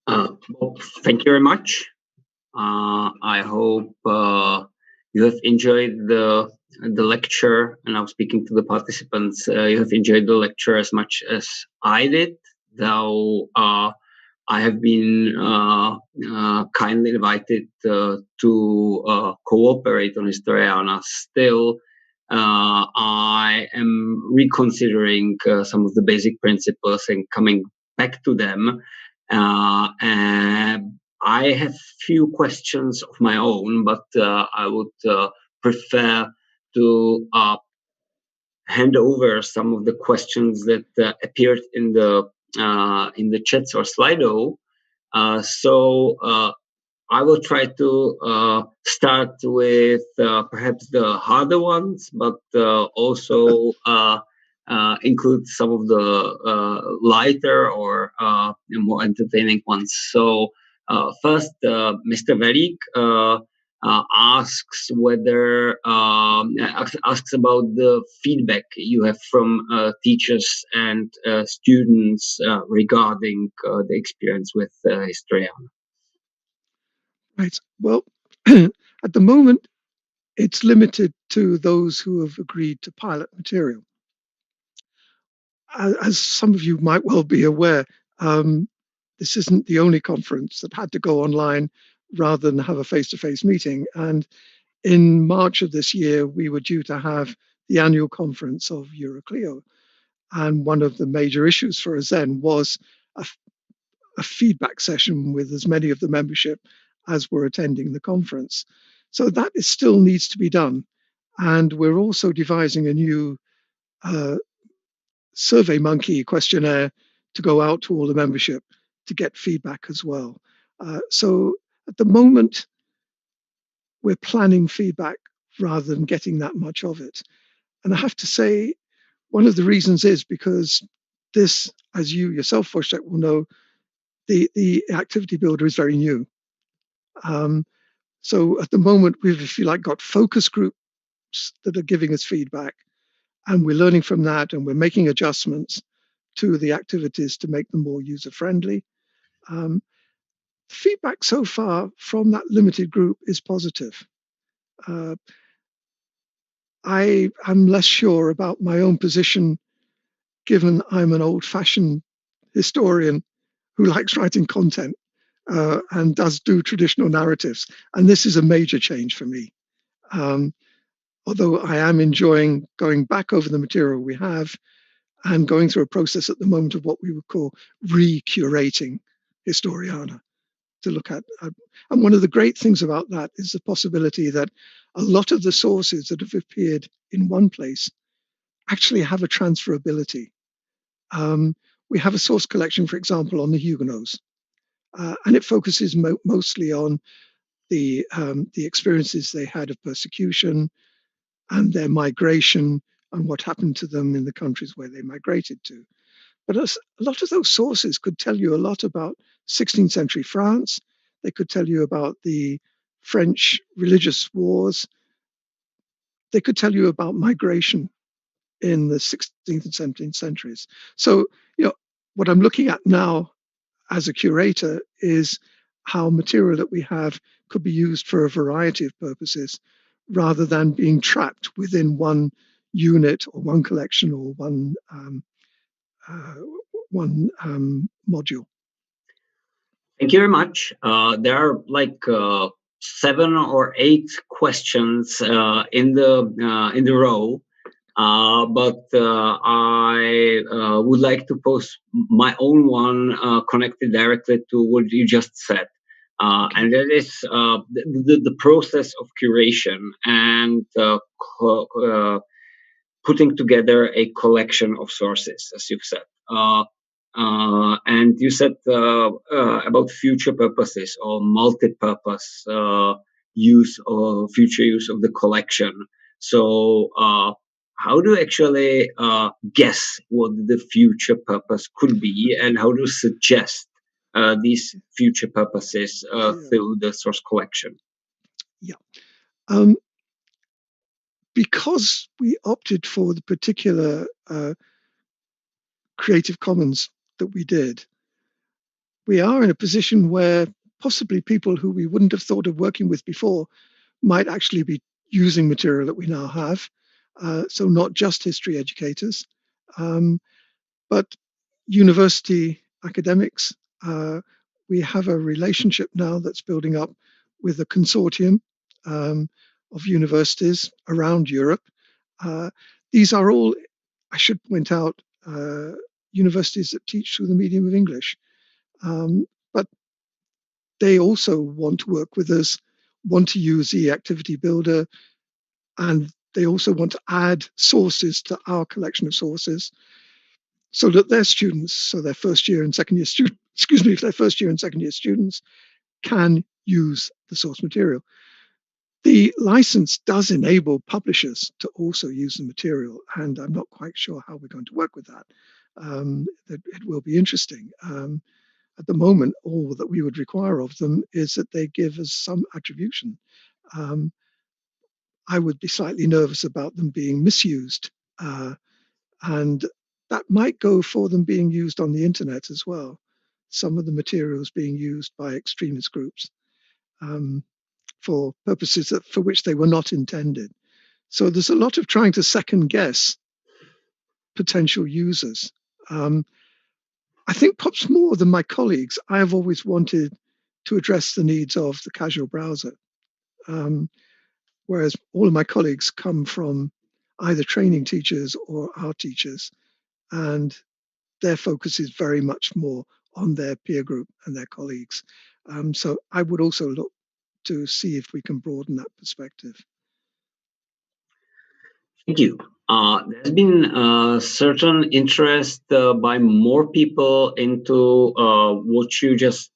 Well, thank you very much. I hope you have enjoyed the lecture, and I'm speaking to the participants. You have enjoyed the lecture as much as I did, though I have been kindly invited to cooperate on Historiana. Still, I am reconsidering some of the basic principles and coming back to them. And I have few questions of my own, but I would prefer to hand over some of the questions that appeared in the chats or Slido. So I will try to start with perhaps the harder ones, but also include some of the lighter or more entertaining ones. So first, Mr. Velik asks whether asks about the feedback you have from teachers and students regarding the experience with Historiana. Right. Well, At the moment, it's limited to those who have agreed to pilot material. As some of you might well be aware, this isn't the only conference that had to go online rather than have a face-to-face meeting. And in March of this year, we were due to have the annual conference of Euroclio. And one of the major issues for us then was a feedback session with as many of the membership as were attending the conference. So that still needs to be done. And we're also devising a new SurveyMonkey questionnaire to go out to all the membership to get feedback as well. So at the moment, we're planning feedback rather than getting that much of it. And I have to say, one of the reasons is because this, as you yourself, Wojtek, will know, the activity builder is very new. So at the moment, we've, if you like, got focus groups that are giving us feedback, and we're learning from that, and we're making adjustments to the activities to make them more user-friendly. Feedback so far from that limited group is positive. I am less sure about my own position, given I'm an old-fashioned historian who likes writing content and does do traditional narratives. And this is a major change for me. Although I am enjoying going back over the material we have and going through a process at the moment of what we would call re-curating Historiana to look at. And one of the great things about that is the possibility that a lot of the sources that have appeared in one place actually have a transferability. We have a source collection, for example, on the Huguenots, and it focuses mostly on the experiences they had of persecution and their migration and what happened to them in the countries where they migrated to. But a lot of those sources could tell you a lot about 16th century France. They could tell you about the French religious wars. They could tell you about migration in the 16th and 17th centuries. So, what I'm looking at now as a curator is how material that we have could be used for a variety of purposes rather than being trapped within one unit or one collection or one module. Thank you very much. There are like 7 or 8 questions in the row, but I would like to pose my own one connected directly to what you just said, and that is the process of curation and putting together a collection of sources, as you've said. And you said about future purposes or multi-purpose use or future use of the collection. So how do you actually guess what the future purpose could be, and how do you suggest these future purposes through the source collection? Yeah. Because we opted for the particular Creative Commons that we did, we are in a position where possibly people who we wouldn't have thought of working with before might actually be using material that we now have. So not just history educators, but university academics. We have a relationship now that's building up with a consortium of universities around Europe. These are all, I should point out, universities that teach through the medium of English. But they also want to work with us, want to use the activity builder, and they also want to add sources to our collection of sources so that their students, so their first year and second year students, if their first year and second year students can use the source material. The license does enable publishers to also use the material, and I'm not quite sure how we're going to work with that. It will be interesting. At the moment, all that we would require of them is that they give us some attribution. I would be slightly nervous about them being misused, and that might go for them being used on the internet as well. Some of the materials being used by extremist groups. for purposes for which they were not intended. So there's a lot of trying to second guess potential users. I think perhaps more than my colleagues, I have always wanted to address the needs of the casual browser. Whereas all of my colleagues come from either training teachers or art teachers, and their focus is very much more on their peer group and their colleagues. So I would also look to see if we can broaden that perspective. Thank you. There's been certain interest by more people into what you just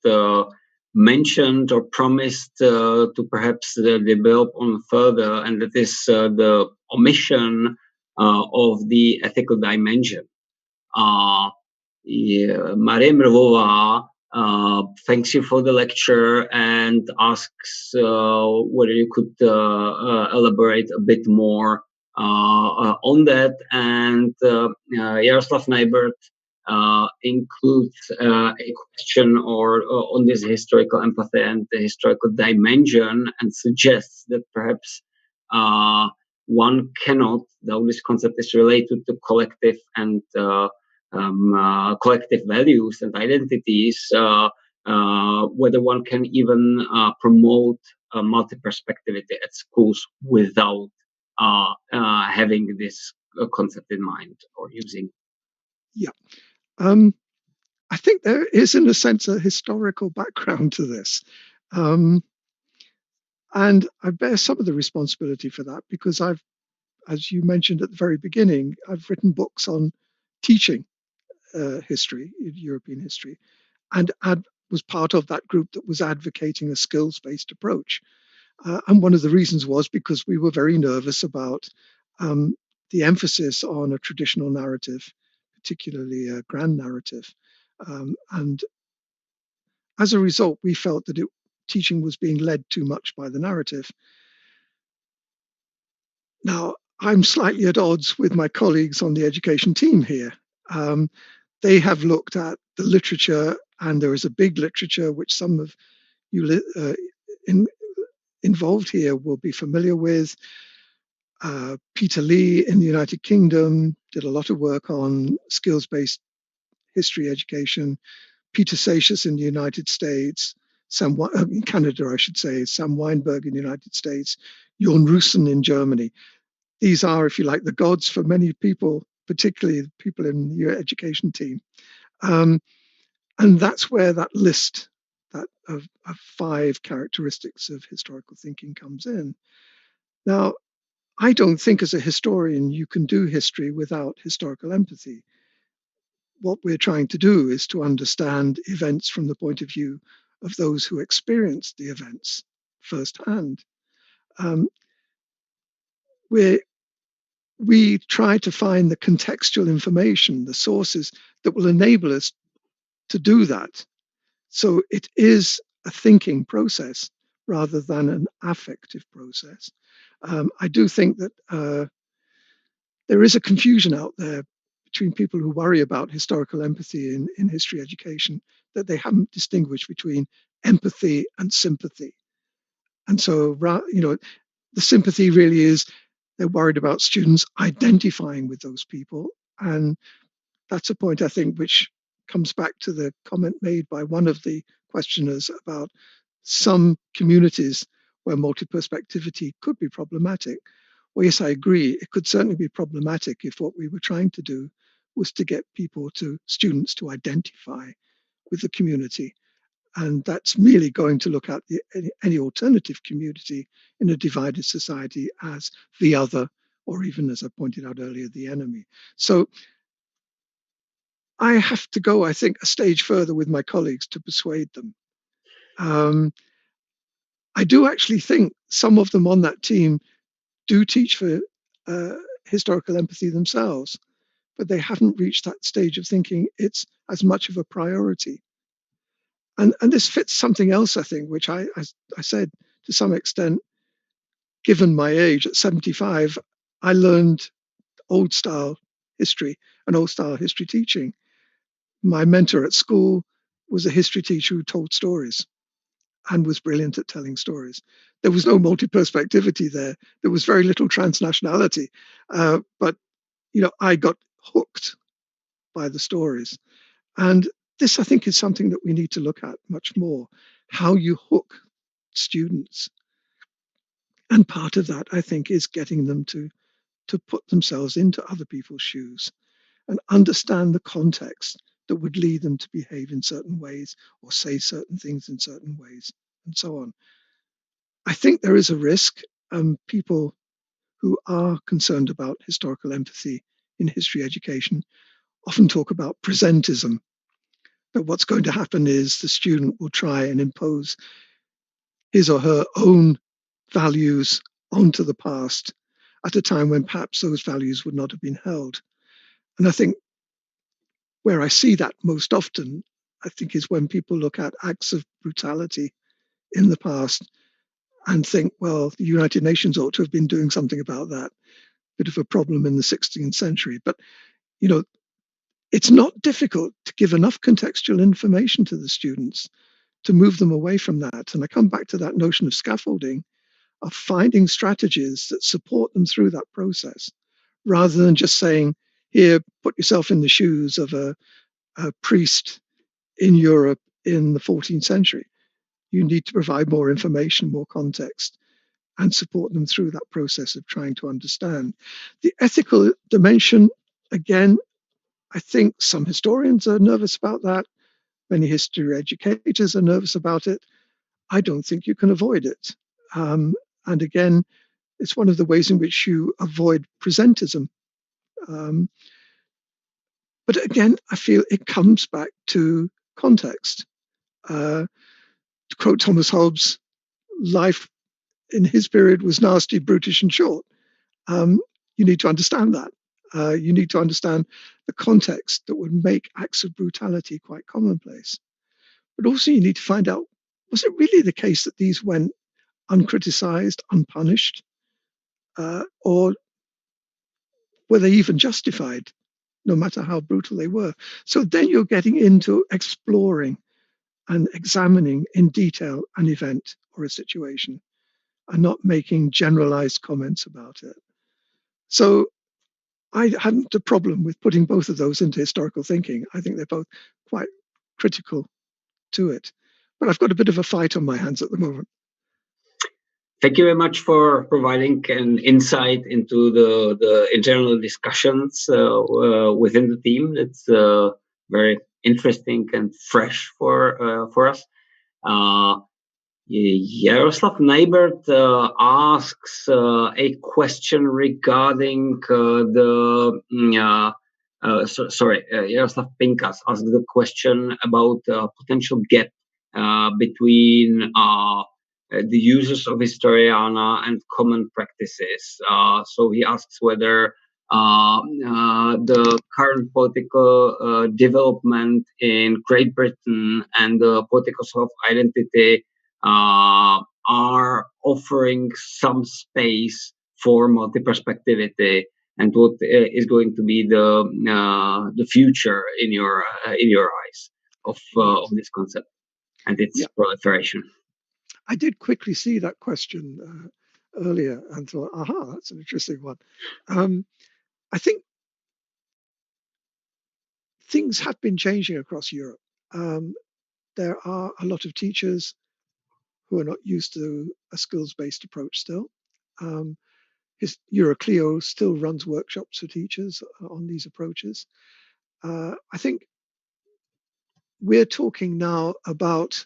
mentioned or promised to perhaps develop on further, and that is the omission of the ethical dimension. Maria Mrvova thanks you for the lecture and asks whether you could elaborate a bit more on that. And Jaroslav Neibert includes a question on this historical empathy and the historical dimension, and suggests that perhaps one cannot, though this concept is related to collective and collective values and identities, whether one can even promote multi-perspectivity at schools without having this concept in mind or using. Yeah. I think there is, in a sense, a historical background to this. And I bear some of the responsibility for that because I've, as you mentioned at the very beginning, I've written books on teaching history, European history, and was part of that group that was advocating a skills-based approach. And one of the reasons was because we were very nervous about the emphasis on a traditional narrative, particularly a grand narrative. And as a result, we felt that teaching was being led too much by the narrative. Now, I'm slightly at odds with my colleagues on the education team here. They have looked at the literature, and there is a big literature which some of you involved here will be familiar with. Peter Lee in the United Kingdom did a lot of work on skills-based history education. Peter Seixas in the United States, in Canada, I should say, Sam Weinberg in the United States, Jorn Russen in Germany. These are, if you like, the gods for many people, particularly the people in your education team. And that's where that list of 5 characteristics of historical thinking comes in. Now, I don't think as a historian you can do history without historical empathy. What we're trying to do is to understand events from the point of view of those who experienced the events firsthand. We try to find the contextual information, the sources that will enable us to do that. So it is a thinking process rather than an affective process. I do think that there is a confusion out there between people who worry about historical empathy in history education, that they haven't distinguished between empathy and sympathy. And so, the sympathy really is they're worried about students identifying with those people. And that's a point, I think, which comes back to the comment made by one of the questioners about some communities where multi-perspectivity could be problematic. Well, yes, I agree. It could certainly be problematic if what we were trying to do was to get students to identify with the community. And that's merely going to look at any alternative community in a divided society as the other, or even, as I pointed out earlier, the enemy. So I have to go, I think, a stage further with my colleagues to persuade them. I do actually think some of them on that team do teach for historical empathy themselves, but they haven't reached that stage of thinking it's as much of a priority. And this fits something else, I think, which I said to some extent, given my age at 75, I learned old style history and old style history teaching. My mentor at school was a history teacher who told stories. and was brilliant at telling stories. There was no multi-perspectivity there. There was very little transnationality. But, I got hooked by the stories. And this, I think, is something that we need to look at much more, how you hook students. And part of that, I think, is getting them to put themselves into other people's shoes and understand the context that would lead them to behave in certain ways or say certain things in certain ways and so on. I think there is a risk. People who are concerned about historical empathy in history education often talk about presentism. But what's going to happen is the student will try and impose his or her own values onto the past at a time when perhaps those values would not have been held. And I think where I see that most often, I think, is when people look at acts of brutality in the past and think, well, the United Nations ought to have been doing something about that. Bit of a problem in the 16th century. But, it's not difficult to give enough contextual information to the students to move them away from that. And I come back to that notion of scaffolding, of finding strategies that support them through that process, rather than just saying, here, put yourself in the shoes of a priest in Europe in the 14th century. You need to provide more information, more context, and support them through that process of trying to understand. The ethical dimension, again, I think some historians are nervous about that. Many history educators are nervous about it. I don't think you can avoid it. And again, it's one of the ways in which you avoid presentism. But again, I feel it comes back to context. To quote Thomas Hobbes, life in his period was nasty, brutish, and short. You need to understand that. You need to understand the context that would make acts of brutality quite commonplace. But also you need to find out, was it really the case that these went uncriticized, unpunished? Or were they even justified, no matter how brutal they were? So then you're getting into exploring and examining in detail an event or a situation and not making generalized comments about it. So I hadn't a problem with putting both of those into historical thinking. I think they're both quite critical to it. But I've got a bit of a fight on my hands at the moment. Thank you very much for providing an insight into the internal discussions within the team. It's very interesting and fresh for us. Yaroslav Neibert asks a question regarding Yaroslav Pinkas asked the question about potential gap between the users of Historiana and common practices. So he asks whether the current political development in Great Britain and the political self-identity are offering some space for multi-perspectivity, and what is going to be the future in your eyes of this concept and its proliferation. I did quickly see that question earlier and thought, aha, that's an interesting one. I think things have been changing across Europe. There are a lot of teachers who are not used to a skills-based approach still. Euroclio still runs workshops for teachers on these approaches. I think we're talking now about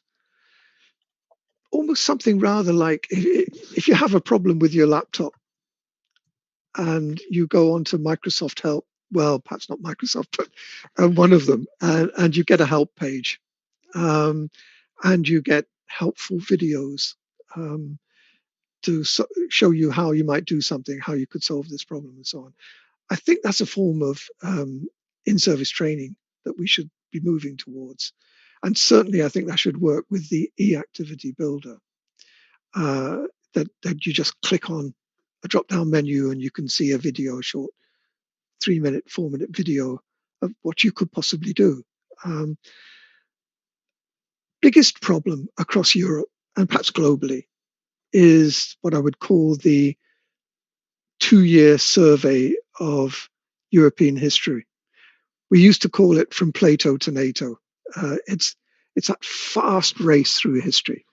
almost something rather like if you have a problem with your laptop and you go onto Microsoft Help, well, perhaps not Microsoft, but one of them, and you get a help page, and you get helpful videos to show you how you might do something, how you could solve this problem, and so on. I think that's a form of in-service training that we should be moving towards. And certainly I think that should work with the e-activity builder, that you just click on a drop-down menu and you can see a video, a short 3-minute, 4-minute video of what you could possibly do. Biggest problem across Europe and perhaps globally, is what I would call the 2-year survey of European history. We used to call it From Plato to NATO. It's that fast race through history.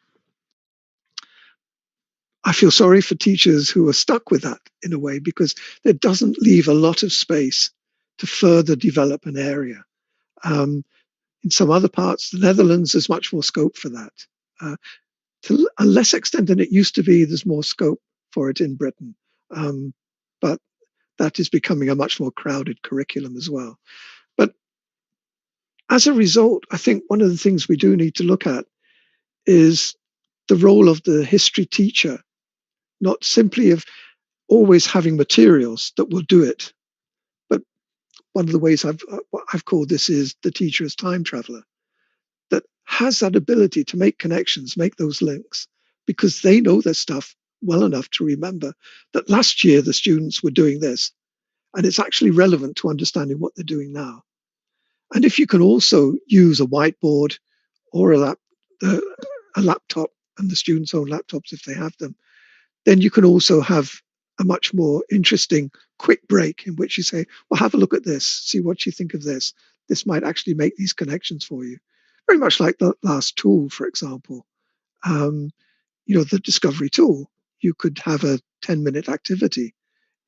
I feel sorry for teachers who are stuck with that in a way, because it doesn't leave a lot of space to further develop an area. In some other parts, the Netherlands, there's much more scope for that. To a less extent than it used to be, there's more scope for it in Britain. But that is becoming a much more crowded curriculum as well. But as a result, I think one of the things we do need to look at is the role of the history teacher, not simply of always having materials that will do it. But one of the ways I've called this is the teacher as time traveler, that has that ability to make connections, make those links, because they know their stuff well enough to remember that last year the students were doing this, and it's actually relevant to understanding what they're doing now. And if you can also use a whiteboard or a laptop, and the students' own laptops if they have them, then you can also have a much more interesting quick break in which you say, well, have a look at this, see what you think of this. This might actually make these connections for you. Very much like the last tool, for example, the discovery tool. You could have a 10-minute activity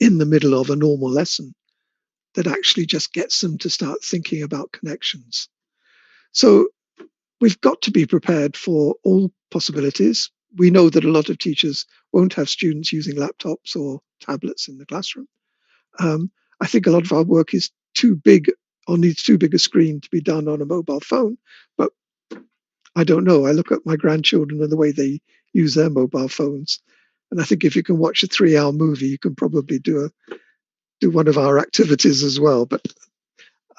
in the middle of a normal lesson that actually just gets them to start thinking about connections. So we've got to be prepared for all possibilities. We know that a lot of teachers won't have students using laptops or tablets in the classroom. I think a lot of our work is too big or needs too big a screen to be done on a mobile phone, but I don't know. I look at my grandchildren and the way they use their mobile phones, and I think if you can watch a 3-hour movie, you can probably do one of our activities as well. But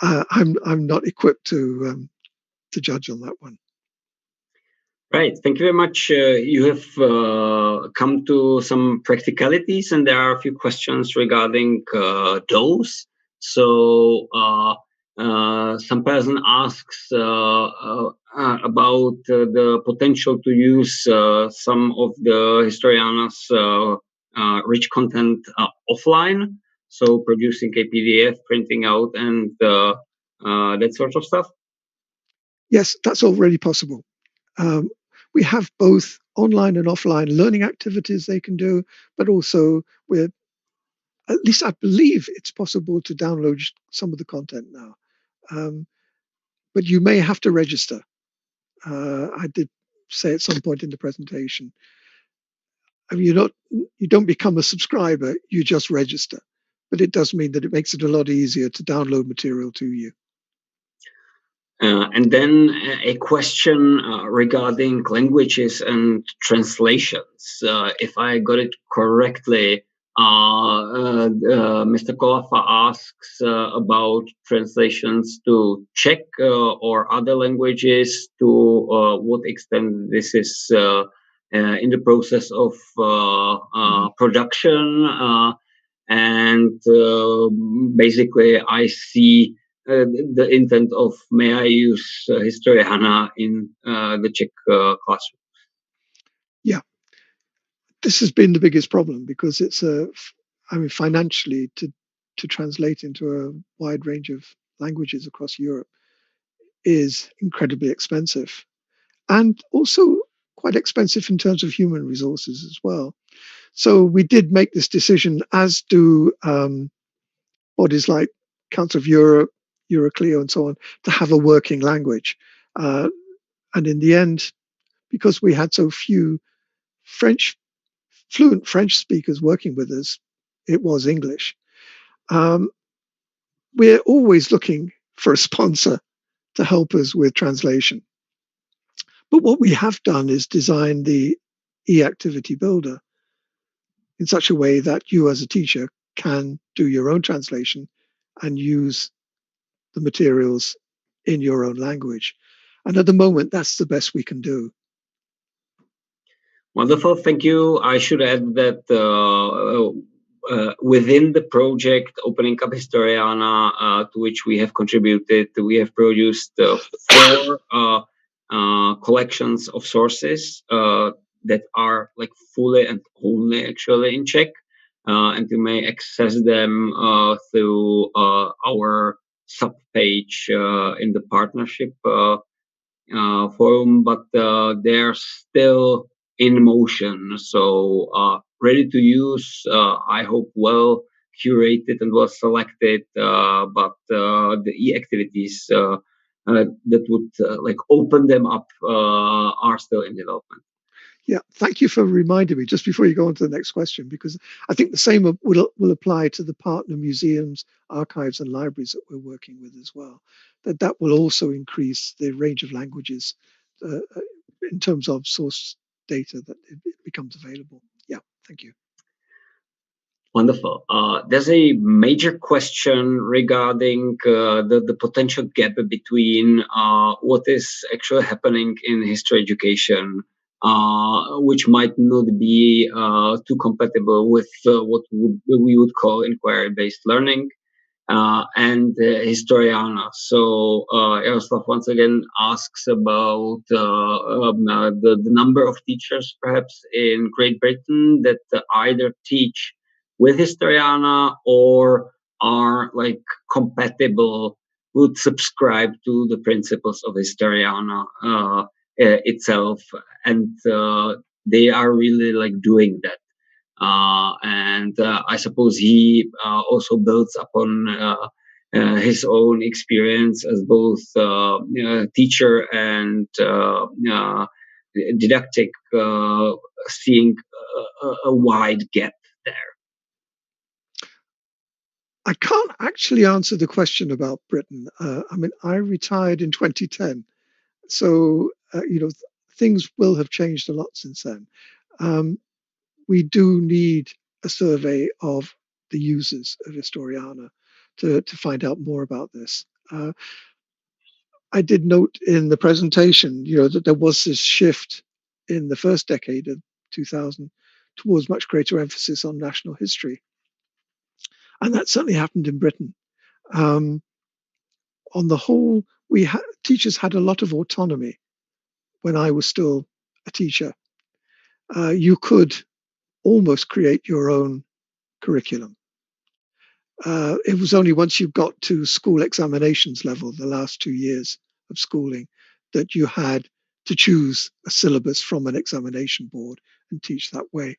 I'm not equipped to judge on that one. Right. Thank you very much. You have come to some practicalities, and there are a few questions regarding those. So some person asks about the potential to use some of the Historiana's rich content offline. So producing a PDF, printing out, and that sort of stuff. Yes, that's already possible. We have both online and offline learning activities they can do, but also at least I believe it's possible to download some of the content now. But you may have to register. I did say at some point in the presentation, I mean, you don't become a subscriber, you just register. But it does mean that it makes it a lot easier to download material to you. And then a question regarding languages and translations. If I got it correctly, Mr. Kolafa asks about translations to Czech or other languages, to what extent this is in the process of production. And basically, I see the intent of, may I use Historiana in the Czech classroom? Yeah, this has been the biggest problem, because it's financially to translate into a wide range of languages across Europe is incredibly expensive, and also quite expensive in terms of human resources as well. So we did make this decision, as do bodies like Council of Europe, Euroclio, and so on, to have a working language. And in the end, because we had so few fluent French speakers working with us, it was English. We're always looking for a sponsor to help us with translation. But what we have done is design the e-activity builder in such a way that you as a teacher can do your own translation and use the materials in your own language. And at the moment, that's the best we can do. Wonderful, thank you. I should add that within the project Opening Up Historiana, to which we have contributed, we have produced 4 collections of sources that are like fully and only actually in Czech, and you may access them through our sub page in the partnership forum, but they're still in motion. So ready to use. I hope well curated and well selected, but the e-activities that would like open them up are still in development. Yeah, thank you for reminding me just before you go on to the next question, because I think the same will apply to the partner museums, archives, and libraries that we're working with as well. That will also increase the range of languages in terms of source data that it becomes available. Yeah, thank you. Wonderful. There's a major question regarding the potential gap between what is actually happening in history education, which might not be too compatible with what we would call inquiry-based learning, and Historiana. So Jaroslav once again asks about the number of teachers perhaps in Great Britain that either teach with Historiana or are like compatible, would subscribe to the principles of Historiana itself, and they are really like doing that. And I suppose he also builds upon his own experience as both teacher and didactic, seeing a wide gap there. I can't actually answer the question about Britain. I mean, I retired in 2010, so things will have changed a lot since then. We do need a survey of the users of Historiana to find out more about this. I did note in the presentation, that there was this shift in the first decade of 2000 towards much greater emphasis on national history. And that certainly happened in Britain. On the whole, teachers had a lot of autonomy when I was still a teacher. You could almost create your own curriculum. It was only once you got to school examinations level, the last 2 years of schooling, that you had to choose a syllabus from an examination board and teach that way.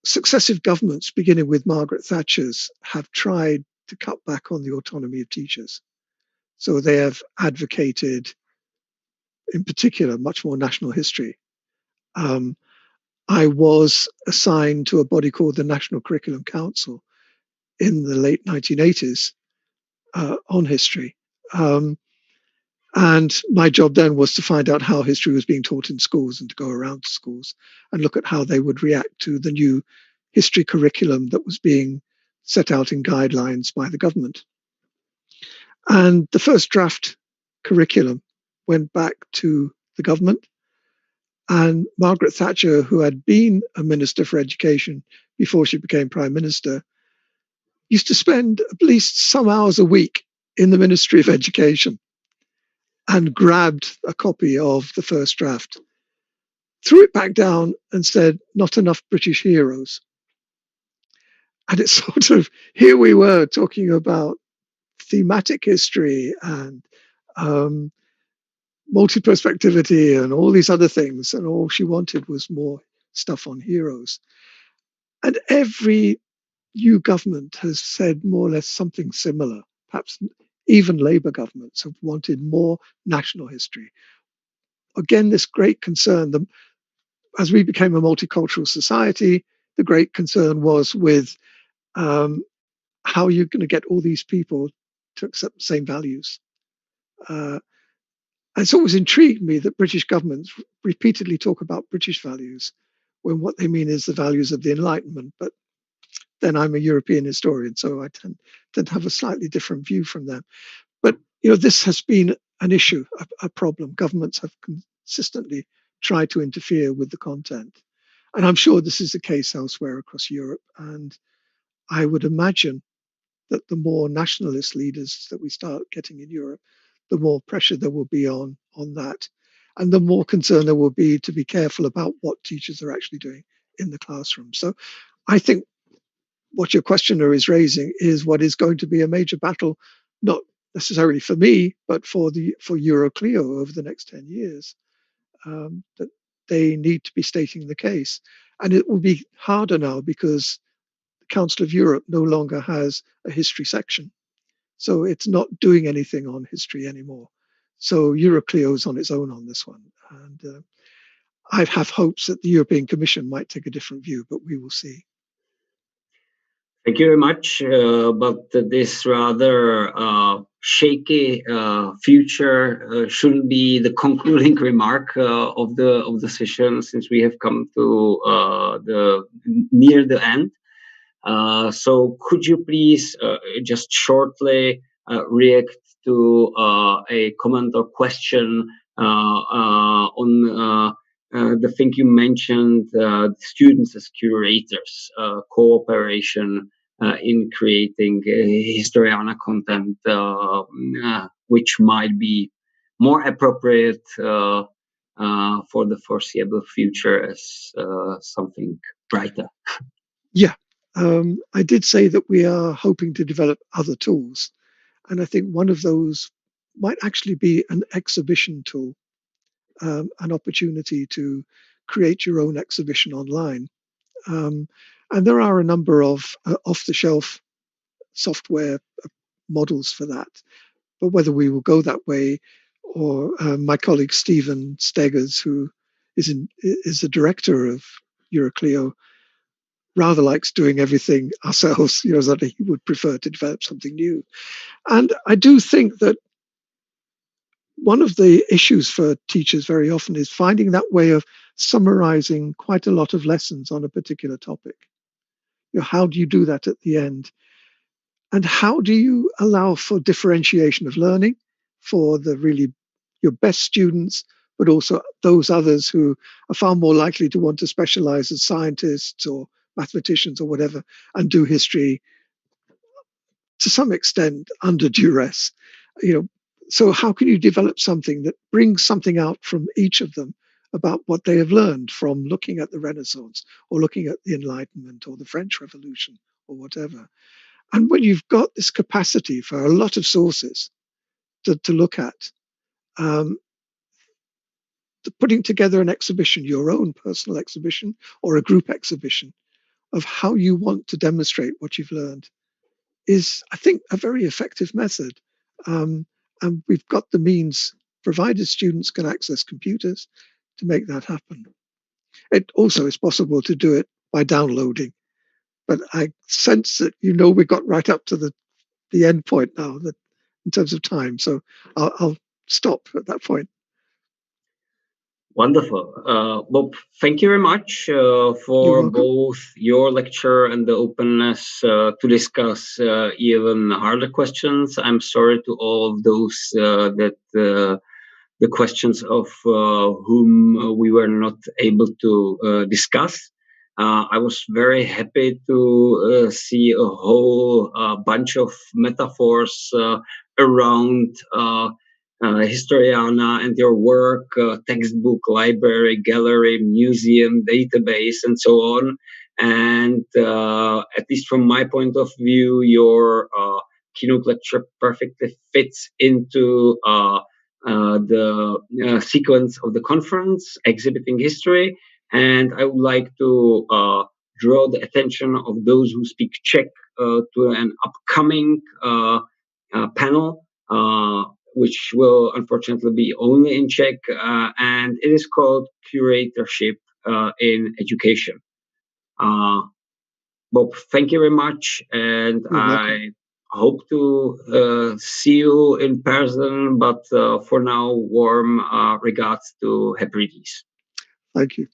Successive governments, beginning with Margaret Thatcher's, have tried to cut back on the autonomy of teachers. So they have advocated, in particular, much more national history. I was assigned to a body called the National Curriculum Council in the late 1980s on history. And my job then was to find out how history was being taught in schools and to go around to schools and look at how they would react to the new history curriculum that was being set out in guidelines by the government. And the first draft curriculum went back to the government. And Margaret Thatcher, who had been a minister for education before she became prime minister, used to spend at least some hours a week in the Ministry of Education and grabbed a copy of the first draft, threw it back down and said, "Not enough British heroes." And it's sort of, here we were talking about thematic history and multiperspectivity and all these other things, and all she wanted was more stuff on heroes. And every new government has said more or less something similar. Perhaps even Labour governments have wanted more national history. Again, this great concern, as we became a multicultural society, the great concern was with how you're going to get all these people to accept the same values. And it's always intrigued me that British governments repeatedly talk about British values when what they mean is the values of the Enlightenment. But then I'm a European historian, so I tend to have a slightly different view from them. But this has been an issue, a problem. Governments have consistently tried to interfere with the content. And I'm sure this is the case elsewhere across Europe. And I would imagine that the more nationalist leaders that we start getting in Europe, the more pressure there will be on that. And the more concern there will be to be careful about what teachers are actually doing in the classroom. So I think what your questioner is raising is what is going to be a major battle, not necessarily for me, but for Euroclio over the next 10 years, that they need to be stating the case. And it will be harder now because the Council of Europe no longer has a history section. So it's not doing anything on history anymore. So Euroclio is on its own on this one. And I have hopes that the European Commission might take a different view, but we will see. Thank you very much. But this rather shaky future shouldn't be the concluding remark of the session, since we have come to the near the end. So could you please just shortly react to a comment or question on the thing you mentioned, students as curators, cooperation in creating Historiana content, which might be more appropriate for the foreseeable future as something brighter? Yeah, I did say that we are hoping to develop other tools. And I think one of those might actually be an exhibition tool, an opportunity to create your own exhibition online. And there are a number of off-the-shelf software models for that. But whether we will go that way, or my colleague Stephen Steggers, who is the director of Euroclio, rather likes doing everything ourselves, that he would prefer to develop something new. And I do think that one of the issues for teachers very often is finding that way of summarizing quite a lot of lessons on a particular topic. How do you do that at the end? And how do you allow for differentiation of learning for your best students, but also those others who are far more likely to want to specialize as scientists or mathematicians or whatever, and do history to some extent under duress? So how can you develop something that brings something out from each of them about what they have learned from looking at the Renaissance or looking at the Enlightenment or the French Revolution or whatever? And when you've got this capacity for a lot of sources to look at, putting together an exhibition, your own personal exhibition or a group exhibition of how you want to demonstrate what you've learned is, I think, a very effective method. And we've got the means, provided students can access computers, to make that happen. It also is possible to do it by downloading. But I sense that we got right up to the end point now, that in terms of time. So I'll stop at that point. Wonderful. Bob, thank you very much for both your lecture and the openness to discuss even harder questions. I'm sorry to all of those that the questions of whom we were not able to discuss. I was very happy to see a whole bunch of metaphors around Historiana and your work, textbook, library, gallery, museum, database, and so on. And at least from my point of view, your keynote lecture perfectly fits into the sequence of the conference, exhibiting history. And I would like to draw the attention of those who speak Czech to an upcoming panel, which will unfortunately be only in Czech, and it is called Curatorship in Education. Bob, thank you very much, and I hope to see you in person, but for now, warm regards to Hebrides. Thank you.